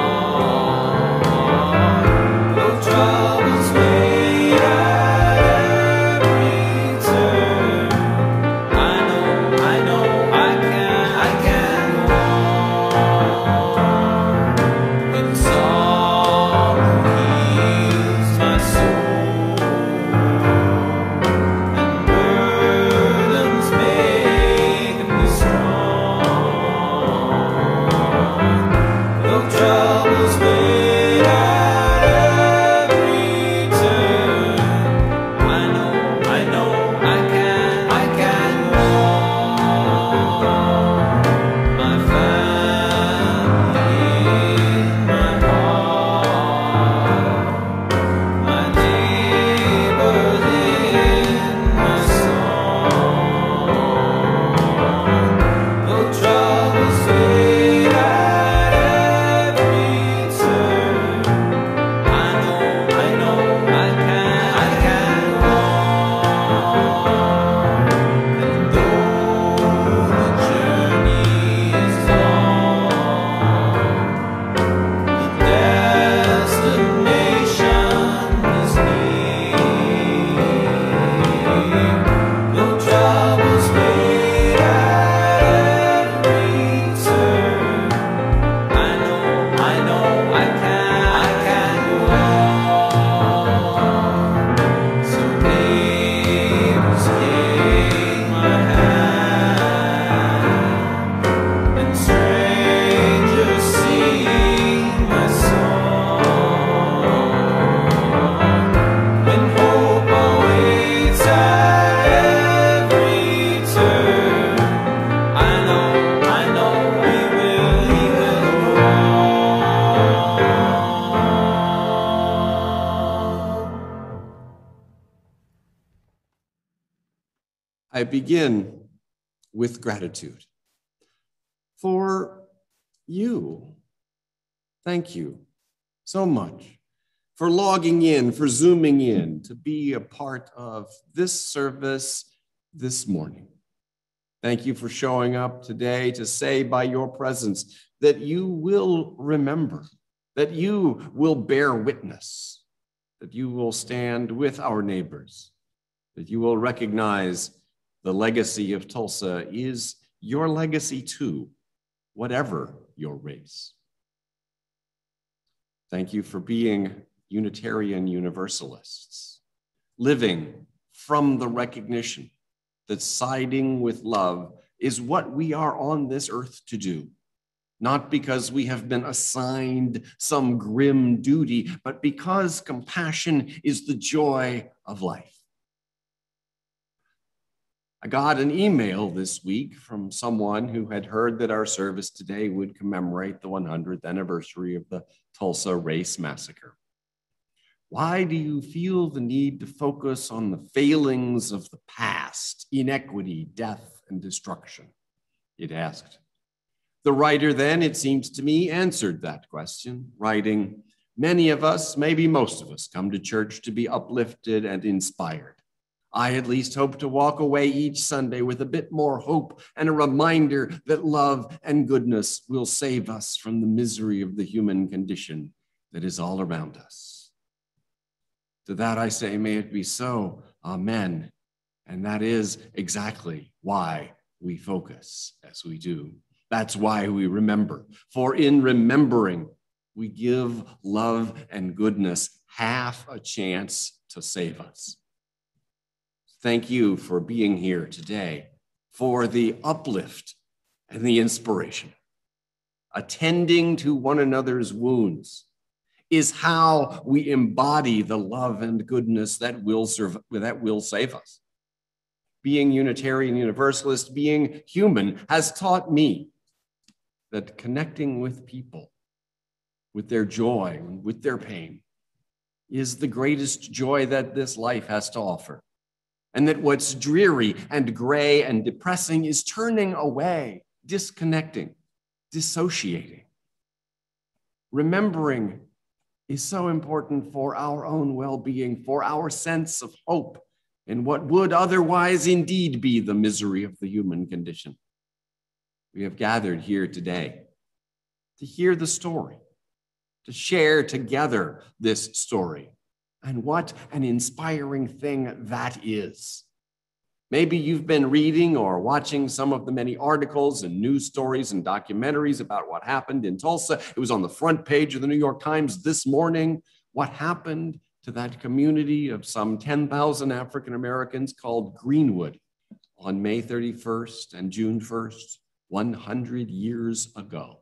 I begin with gratitude for you. Thank you so much for logging in, for Zooming in, to be a part of this service this morning. Thank you for showing up today to say by your presence that you will remember, that you will bear witness, that you will stand with our neighbors, that you will recognize the legacy of Tulsa is your legacy too, whatever your race. Thank you for being Unitarian Universalists, living from the recognition that siding with love is what we are on this earth to do, not because we have been assigned some grim duty, but because compassion is the joy of life. I got an email this week from someone who had heard that our service today would commemorate the 100th anniversary of the Tulsa Race Massacre. Why do you feel the need to focus on the failings of the past, inequity, death, and destruction? It asked. The writer then, it seems to me, answered that question, writing, many of us, maybe most of us, come to church to be uplifted and inspired. I at least hope to walk away each Sunday with a bit more hope and a reminder that love and goodness will save us from the misery of the human condition that is all around us. To that I say, may it be so. Amen. And that is exactly why we focus as we do. That's why we remember. For in remembering, we give love and goodness half a chance to save us. Thank you for being here today, for the uplift and the inspiration. Attending to one another's wounds is how we embody the love and goodness that will save us. Being Unitarian Universalist, being human, has taught me that connecting with people, with their joy, with their pain, is the greatest joy that this life has to offer. And that what's dreary and gray and depressing is turning away, disconnecting, dissociating. Remembering is so important for our own well-being, for our sense of hope in what would otherwise indeed be the misery of the human condition. We have gathered here today to hear the story, to share together this story. And what an inspiring thing that is. Maybe you've been reading or watching some of the many articles and news stories and documentaries about what happened in Tulsa. It was on the front page of the New York Times this morning. What happened to that community of some 10,000 African Americans called Greenwood on May 31st and June 1st, 100 years ago.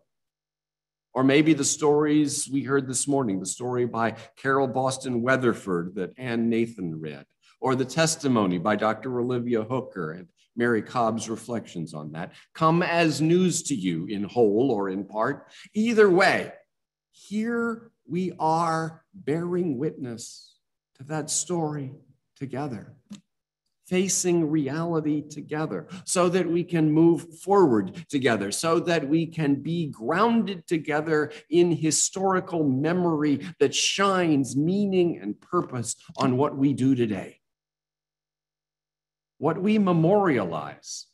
Or maybe the stories we heard this morning, the story by Carol Boston Weatherford that Ann Nathan read, or the testimony by Dr. Olivia Hooker and Mary Cobb's reflections on that, come as news to you in whole or in part. Either way, here we are bearing witness to that story together, facing reality together so that we can move forward together, so that we can be grounded together in historical memory that shines meaning and purpose on what we do today. What we memorialize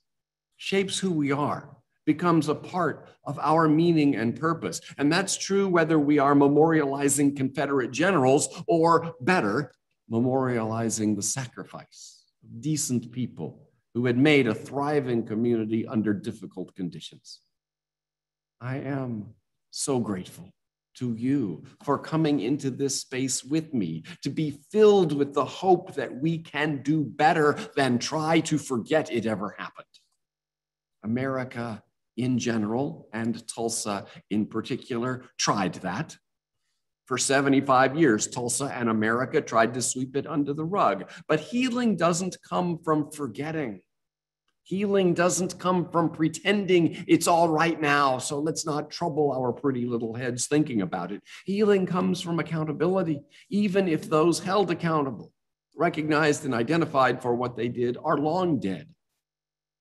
shapes who we are, becomes a part of our meaning and purpose. And that's true whether we are memorializing Confederate generals or, better, memorializing the sacrifice of decent people who had made a thriving community under difficult conditions. I am so grateful to you for coming into this space with me, to be filled with the hope that we can do better than try to forget it ever happened. America in general, and Tulsa in particular, tried that. For 75 years, Tulsa and America tried to sweep it under the rug. But healing doesn't come from forgetting. Healing doesn't come from pretending it's all right now, so let's not trouble our pretty little heads thinking about it. Healing comes from accountability, even if those held accountable, recognized and identified for what they did, are long dead.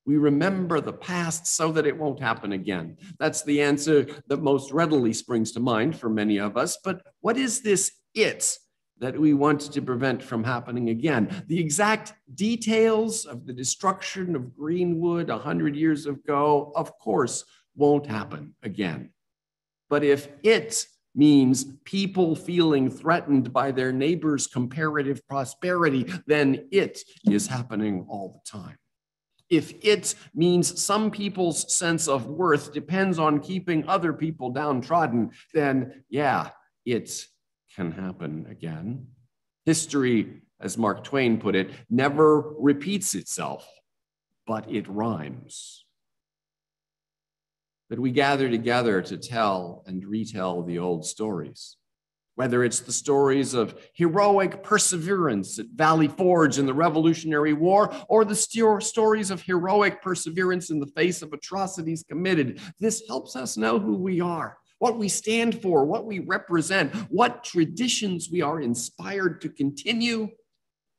We remember the past so that it won't happen again. That's the answer that most readily springs to mind for many of us. But what is this it that we want to prevent from happening again? The exact details of the destruction of Greenwood 100 years ago, of course, won't happen again. But if it means people feeling threatened by their neighbor's comparative prosperity, then it is happening all the time. If it means some people's sense of worth depends on keeping other people downtrodden, then yeah, it can happen again. History, as Mark Twain put it, never repeats itself, but it rhymes. That we gather together to tell and retell the old stories. Whether it's the stories of heroic perseverance at Valley Forge in the Revolutionary War, or the stories of heroic perseverance in the face of atrocities committed, this helps us know who we are, what we stand for, what we represent, what traditions we are inspired to continue,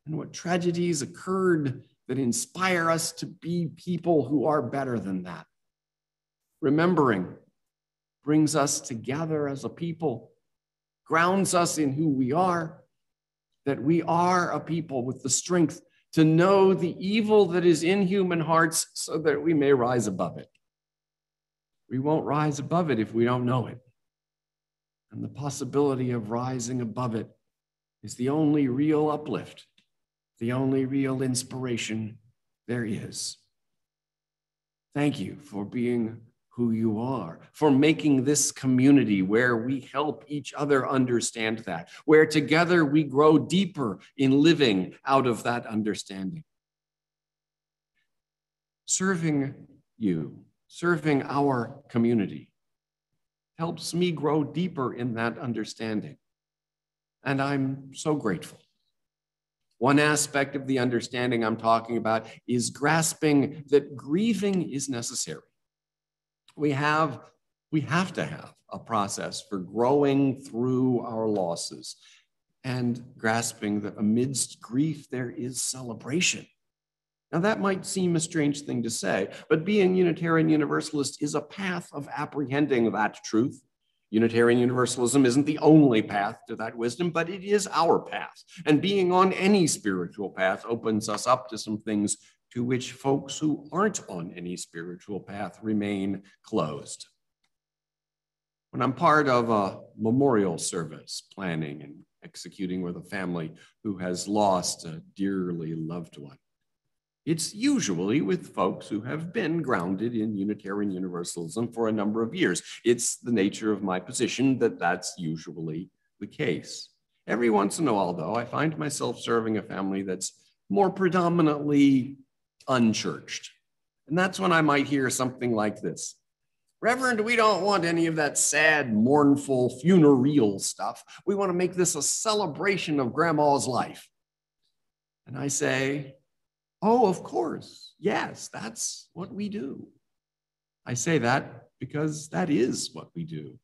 and what tragedies occurred that inspire us to be people who are better than that. Remembering brings us together as a people, grounds us in who we are, that we are a people with the strength to know the evil that is in human hearts so that we may rise above it. We won't rise above it if we don't know it. And the possibility of rising above it is the only real uplift, the only real inspiration there is. Thank you for being who you are, for making this community where we help each other understand that, where together we grow deeper in living out of that understanding. Serving you, serving our community, helps me grow deeper in that understanding. And I'm so grateful. One aspect of the understanding I'm talking about is grasping that grieving is necessary. We have to have a process for growing through our losses and grasping that amidst grief, there is celebration. Now, that might seem a strange thing to say, but being Unitarian Universalist is a path of apprehending that truth. Unitarian Universalism isn't the only path to that wisdom, but it is our path. And being on any spiritual path opens us up to some things to which folks who aren't on any spiritual path remain closed. When I'm part of a memorial service, planning and executing with a family who has lost a dearly loved one, it's usually with folks who have been grounded in Unitarian Universalism for a number of years. It's the nature of my position that that's usually the case. Every once in a while, though, I find myself serving a family that's more predominantly unchurched. And that's when I might hear something like this. Reverend, we don't want any of that sad, mournful, funereal stuff. We want to make this a celebration of Grandma's life. And I say, oh, of course. Yes, that's what we do. I say that because that is what we do.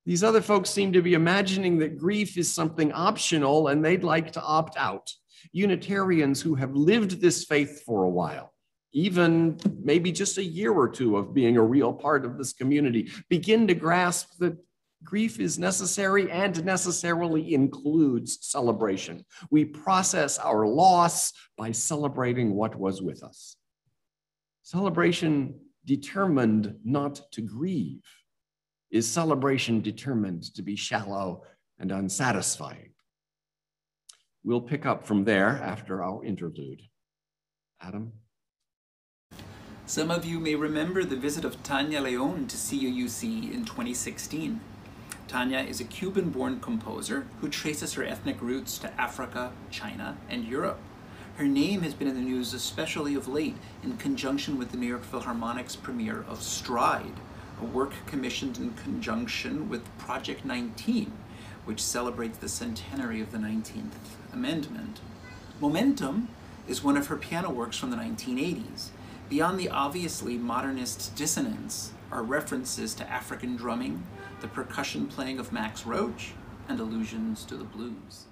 These other folks seem to be imagining that grief is something optional and they'd like to opt out. Unitarians who have lived this faith for a while, even maybe just a year or two of being a real part of this community, begin to grasp that grief is necessary and necessarily includes celebration. We process our loss by celebrating what was with us. Celebration determined not to grieve is celebration determined to be shallow and unsatisfying. We'll pick up from there after our interlude. Adam? Some of you may remember the visit of Tania León to CUUC in 2016. Tania is a Cuban-born composer who traces her ethnic roots to Africa, China, and Europe. Her name has been in the news especially of late in conjunction with the New York Philharmonic's premiere of Stride, a work commissioned in conjunction with Project 19, which celebrates the centenary of the 19th Amendment. Momentum is one of her piano works from the 1980s. Beyond the obviously modernist dissonance are references to African drumming, the percussion playing of Max Roach, and allusions to the blues.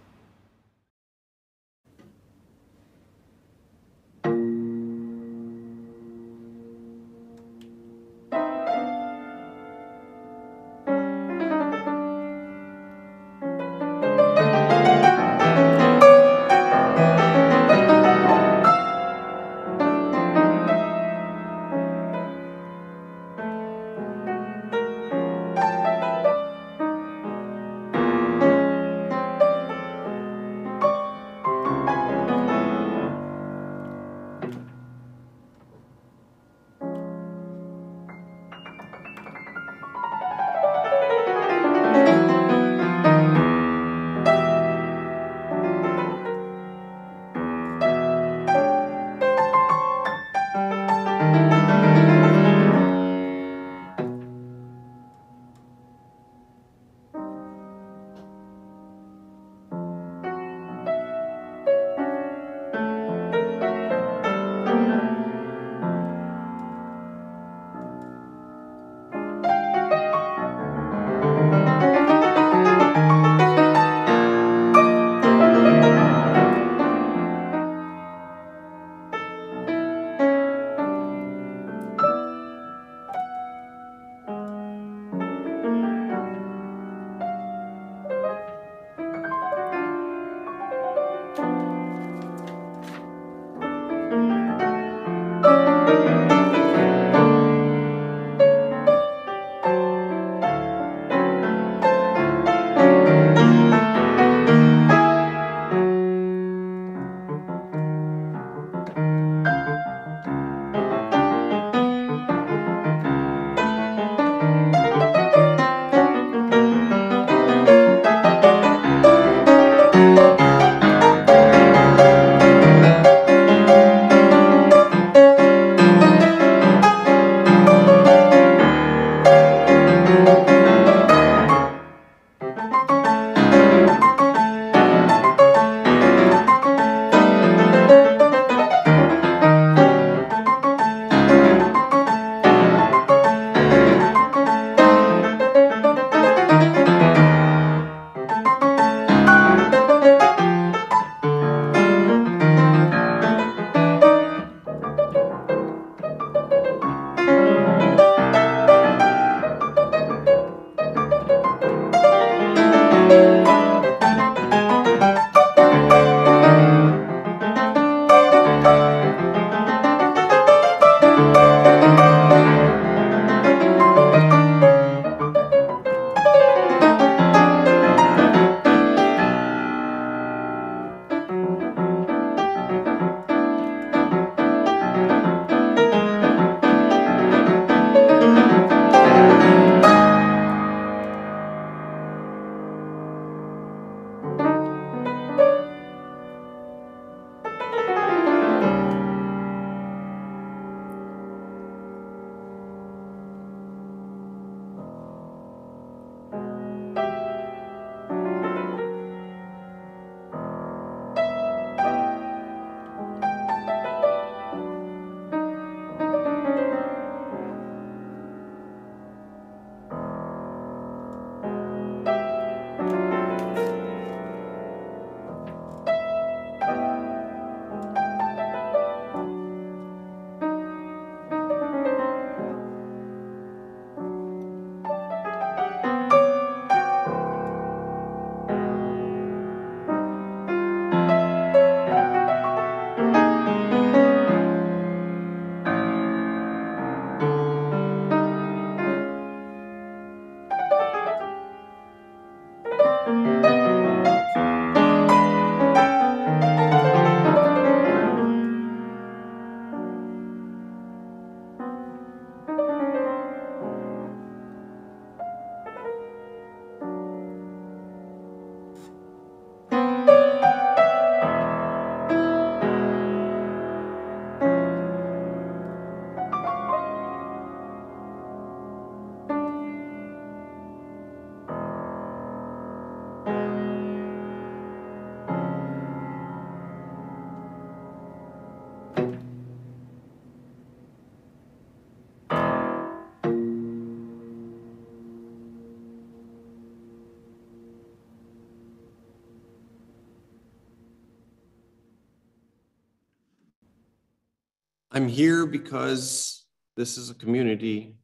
I'm here because this is a community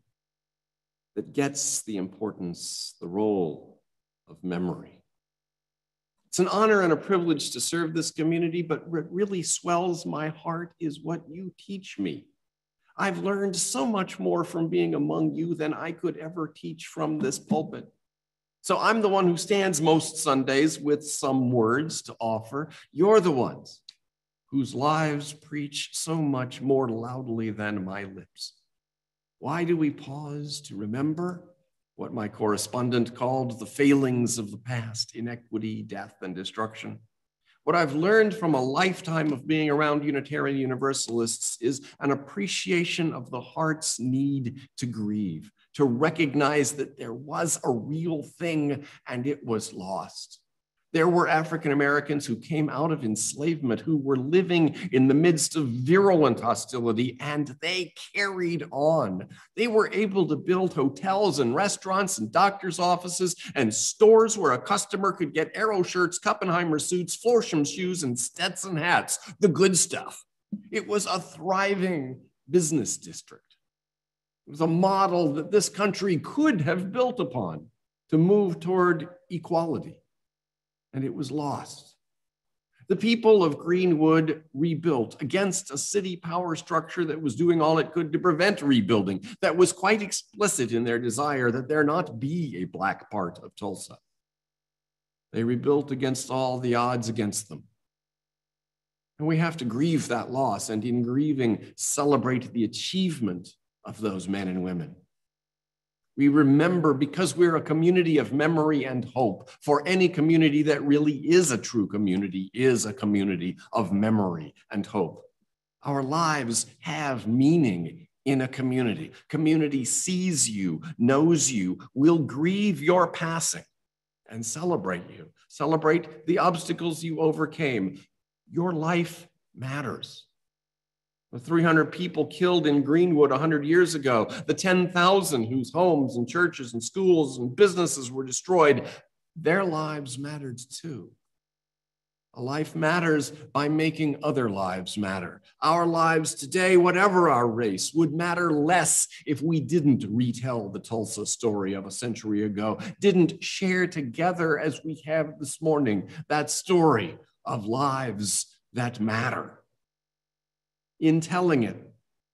that gets the importance, the role of memory. It's an honor and a privilege to serve this community, but what really swells my heart is what you teach me. I've learned so much more from being among you than I could ever teach from this pulpit. So I'm the one who stands most Sundays with some words to offer. You're the ones whose lives preach so much more loudly than my lips. Why do we pause to remember what my correspondent called the failings of the past, inequity, death, and destruction? What I've learned from a lifetime of being around Unitarian Universalists is an appreciation of the heart's need to grieve, to recognize that there was a real thing and it was lost. There were African Americans who came out of enslavement, who were living in the midst of virulent hostility, and they carried on. They were able to build hotels and restaurants and doctor's offices and stores where a customer could get Arrow shirts, Kuppenheimer suits, Florsham shoes, and Stetson hats, the good stuff. It was a thriving business district. It was a model that this country could have built upon to move toward equality. And it was lost. The people of Greenwood rebuilt against a city power structure that was doing all it could to prevent rebuilding, that was quite explicit in their desire that there not be a black part of Tulsa. They rebuilt against all the odds against them. And we have to grieve that loss, and in grieving, celebrate the achievement of those men and women. We remember because we're a community of memory and hope. For any community that really is a true community is a community of memory and hope. Our lives have meaning in a community. Community sees you, knows you, will grieve your passing and celebrate you. Celebrate the obstacles you overcame. Your life matters. The 300 people killed in Greenwood 100 years ago, the 10,000 whose homes and churches and schools and businesses were destroyed, their lives mattered too. A life matters by making other lives matter. Our lives today, whatever our race, would matter less if we didn't retell the Tulsa story of a century ago, didn't share together as we have this morning that story of lives that matter. In telling it,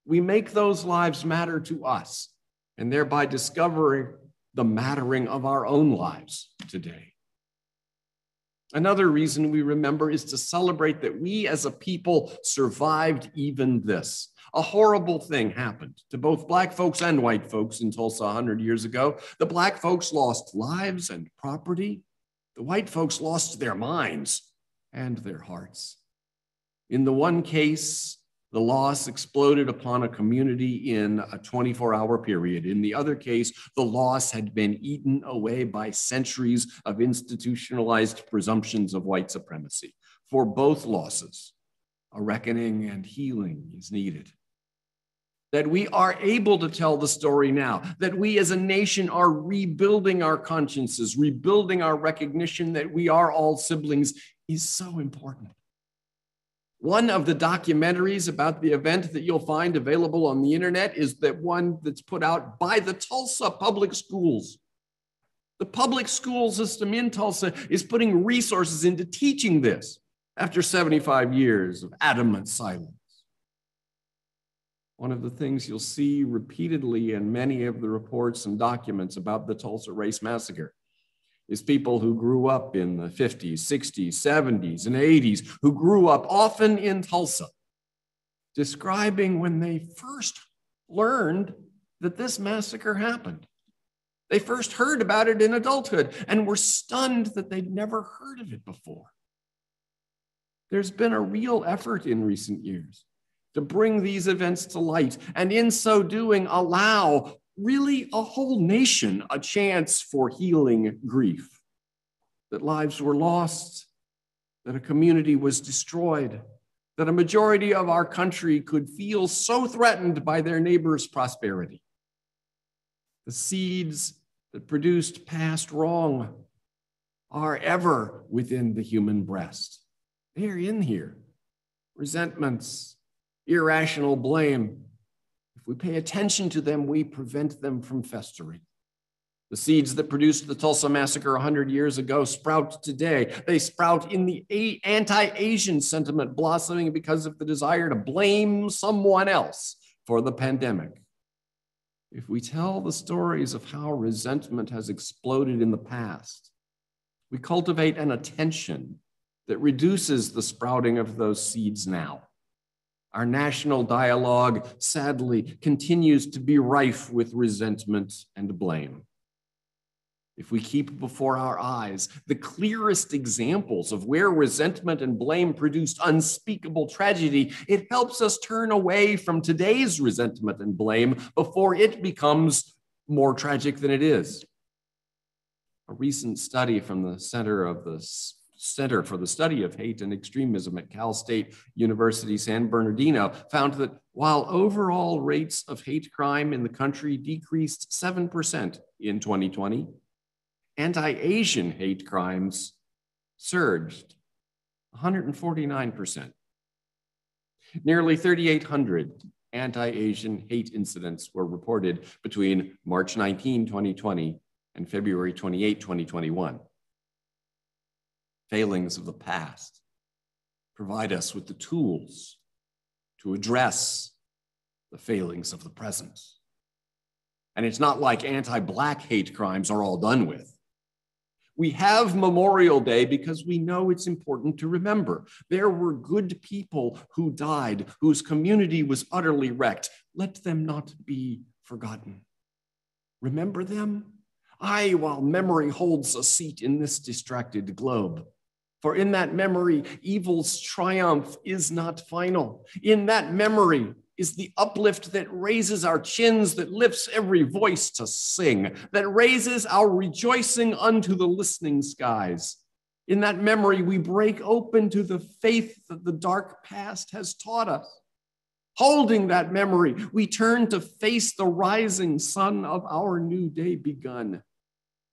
we make those lives matter to us and thereby discovering the mattering of our own lives today. Another reason we remember is to celebrate that we as a people survived even this. A horrible thing happened to both Black folks and white folks in Tulsa 100 years ago. The Black folks lost lives and property. The white folks lost their minds and their hearts. In the one case, the loss exploded upon a community in a 24-hour period. In the other case, the loss had been eaten away by centuries of institutionalized presumptions of white supremacy. For both losses, a reckoning and healing is needed. That we are able to tell the story now, that we as a nation are rebuilding our consciences, rebuilding our recognition that we are all siblings is so important. One of the documentaries about the event that you'll find available on the internet is that one that's put out by the Tulsa Public Schools. The public school system in Tulsa is putting resources into teaching this after 75 years of adamant silence. One of the things you'll see repeatedly in many of the reports and documents about the Tulsa Race Massacre is people who grew up in the 50s, 60s, 70s, and 80s, who grew up often in Tulsa, describing when they first learned that this massacre happened. They first heard about it in adulthood and were stunned that they'd never heard of it before. There's been a real effort in recent years to bring these events to light, and in so doing, allow really a whole nation a chance for healing grief, that lives were lost, that a community was destroyed, that a majority of our country could feel so threatened by their neighbor's prosperity. The seeds that produced past wrong are ever within the human breast. They're in here. Resentments, irrational blame. If we pay attention to them, we prevent them from festering. The seeds that produced the Tulsa Massacre 100 years ago sprout today. They sprout in the anti-Asian sentiment blossoming because of the desire to blame someone else for the pandemic. If we tell the stories of how resentment has exploded in the past, we cultivate an attention that reduces the sprouting of those seeds now. Our national dialogue, sadly, continues to be rife with resentment and blame. If we keep before our eyes the clearest examples of where resentment and blame produced unspeakable tragedy, it helps us turn away from today's resentment and blame before it becomes more tragic than it is. A recent study from the Center for the Study of Hate and Extremism at Cal State University, San Bernardino, found that while overall rates of hate crime in the country decreased 7% in 2020, anti-Asian hate crimes surged 149%. Nearly 3,800 anti-Asian hate incidents were reported between March 19, 2020 and February 28, 2021. Failings of the past provide us with the tools to address the failings of the present. And it's not like anti-Black hate crimes are all done with. We have Memorial Day because we know it's important to remember. There were good people who died, whose community was utterly wrecked. Let them not be forgotten. Remember them? Aye, while memory holds a seat in this distracted globe. For in that memory, evil's triumph is not final. In that memory is the uplift that raises our chins, that lifts every voice to sing, that raises our rejoicing unto the listening skies. In that memory, we break open to the faith that the dark past has taught us. Holding that memory, we turn to face the rising sun of our new day begun.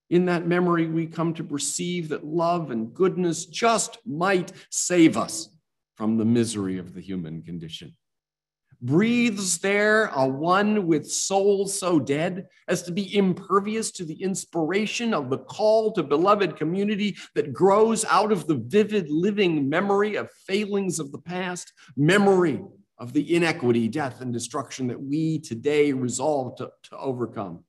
In that memory, we come to perceive that love and goodness just might save us from the misery of the human condition. Breathes there a one with soul so dead as to be impervious to the inspiration of the call to beloved community that grows out of the vivid living memory of failings of the past, memory of the inequity, death, and destruction that we today resolve to overcome?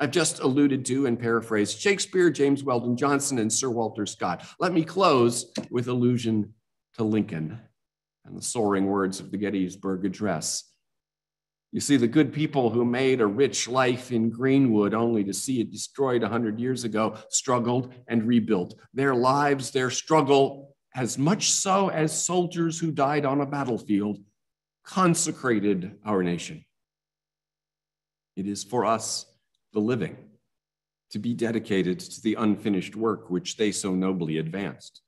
I've just alluded to and paraphrased Shakespeare, James Weldon Johnson, and Sir Walter Scott. Let me close with allusion to Lincoln and the soaring words of the Gettysburg Address. You see, the good people who made a rich life in Greenwood only to see it destroyed 100 years ago struggled and rebuilt. Their lives, their struggle, as much so as soldiers who died on a battlefield, consecrated our nation. It is for us, the living, to be dedicated to the unfinished work which they so nobly advanced,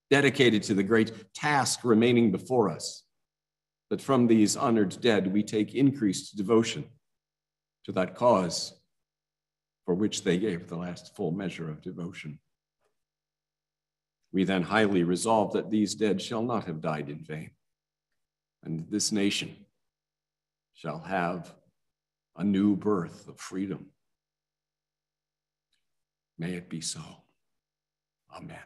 dedicated to the great task remaining before us, that from these honored dead we take increased devotion to that cause for which they gave the last full measure of devotion. We then highly resolve that these dead shall not have died in vain, and this nation shall have a new birth of freedom. May it be so. Amen.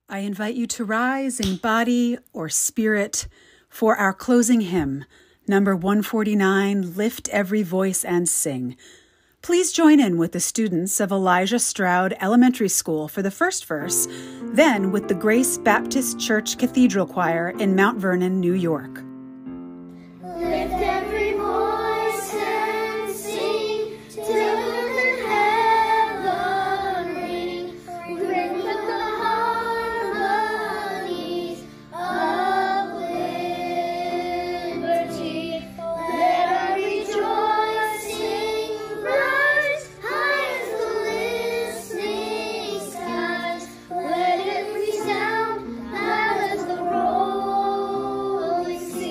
I invite you to rise in body or spirit for our closing hymn, number 149, Lift Every Voice and Sing. Please join in with the students of Elijah Stroud Elementary School for the first verse, then with the Grace Baptist Church Cathedral Choir in Mount Vernon, New York. Lift every voice and sing till the heaven ring. Ring with the harmonies of liberty. Let our rejoicing rise high as the listening skies. Let it resound loud as the rolling sea.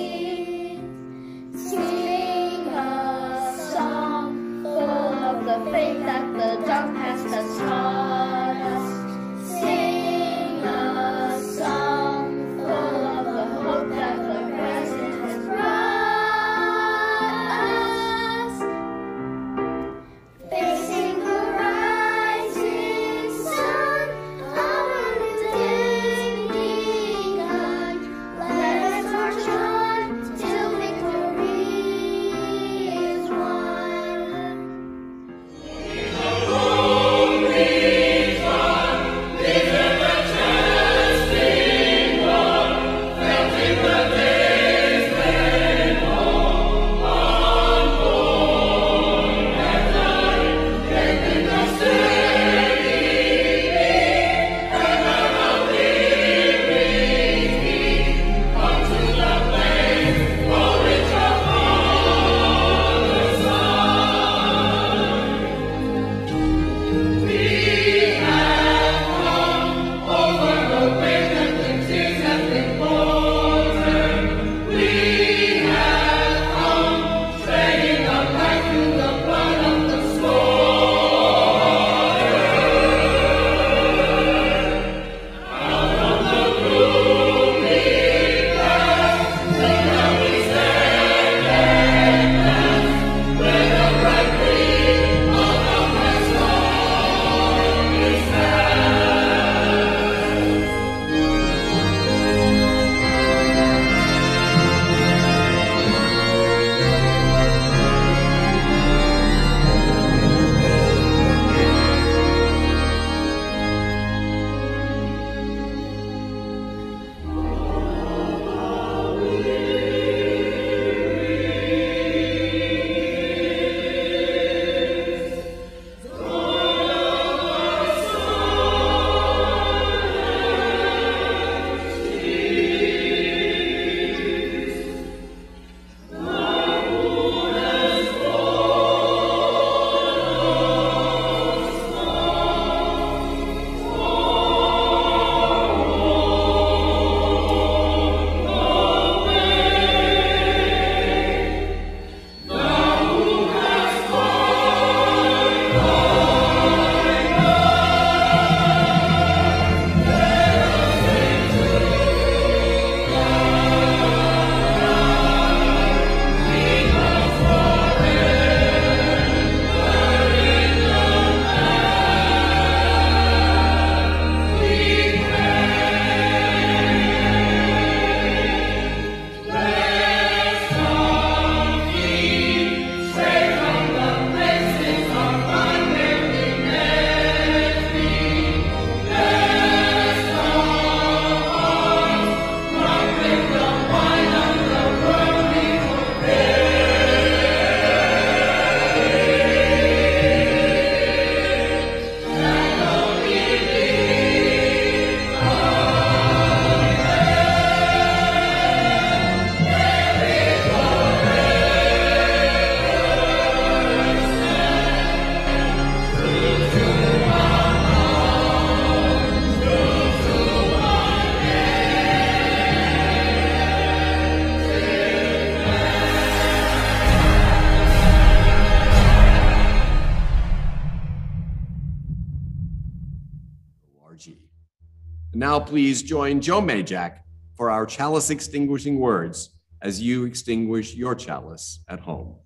And now please join Joe Majak for our chalice extinguishing words as you extinguish your chalice at home.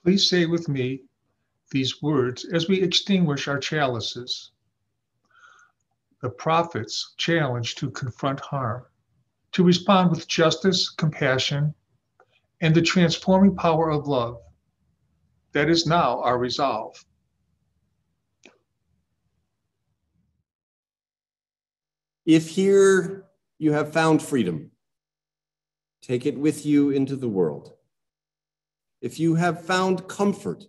Please say with me these words as we extinguish our chalices. The prophet's challenge to confront harm, to respond with justice, compassion, and the transforming power of love. That is now our resolve. If here you have found freedom, take it with you into the world. If you have found comfort,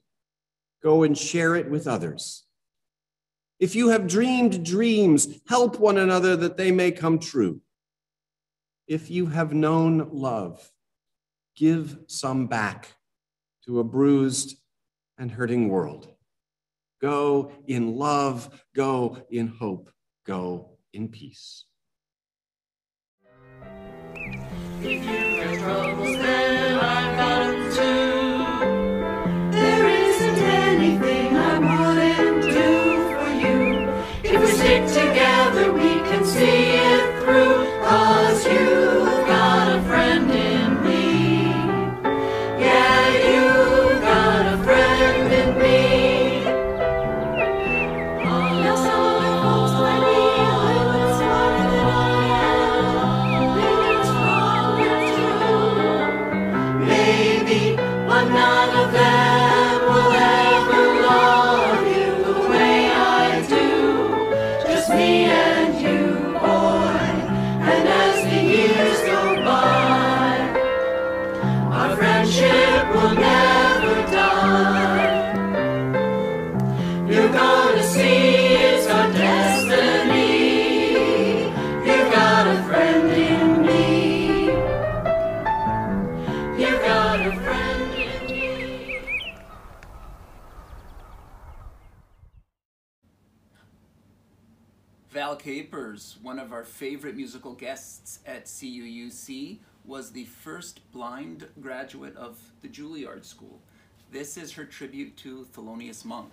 go and share it with others. If you have dreamed dreams, help one another that they may come true. If you have known love, give some back to a bruised and hurting world. Go in love, go in hope, go in peace. If you have troubles, then I've got them too. There isn't anything I wouldn't do for you. If we stick together, we can see it through. 'Cause you've got a friend in me. Yeah, you've got a friend in me. Now some other folks might be a little bit smarter than I am. Maybe stronger too. Maybe, but none of them will ever love you the way I do. Just me and you, boy. And as the years go by, our friendship will never die. You're gonna see it's our destiny. You've got a friend in me. You've got a friend in me. Val Capers, one of our favorite musical guests at CUUC, was the first blind graduate of the Juilliard School. This is her tribute to Thelonious Monk.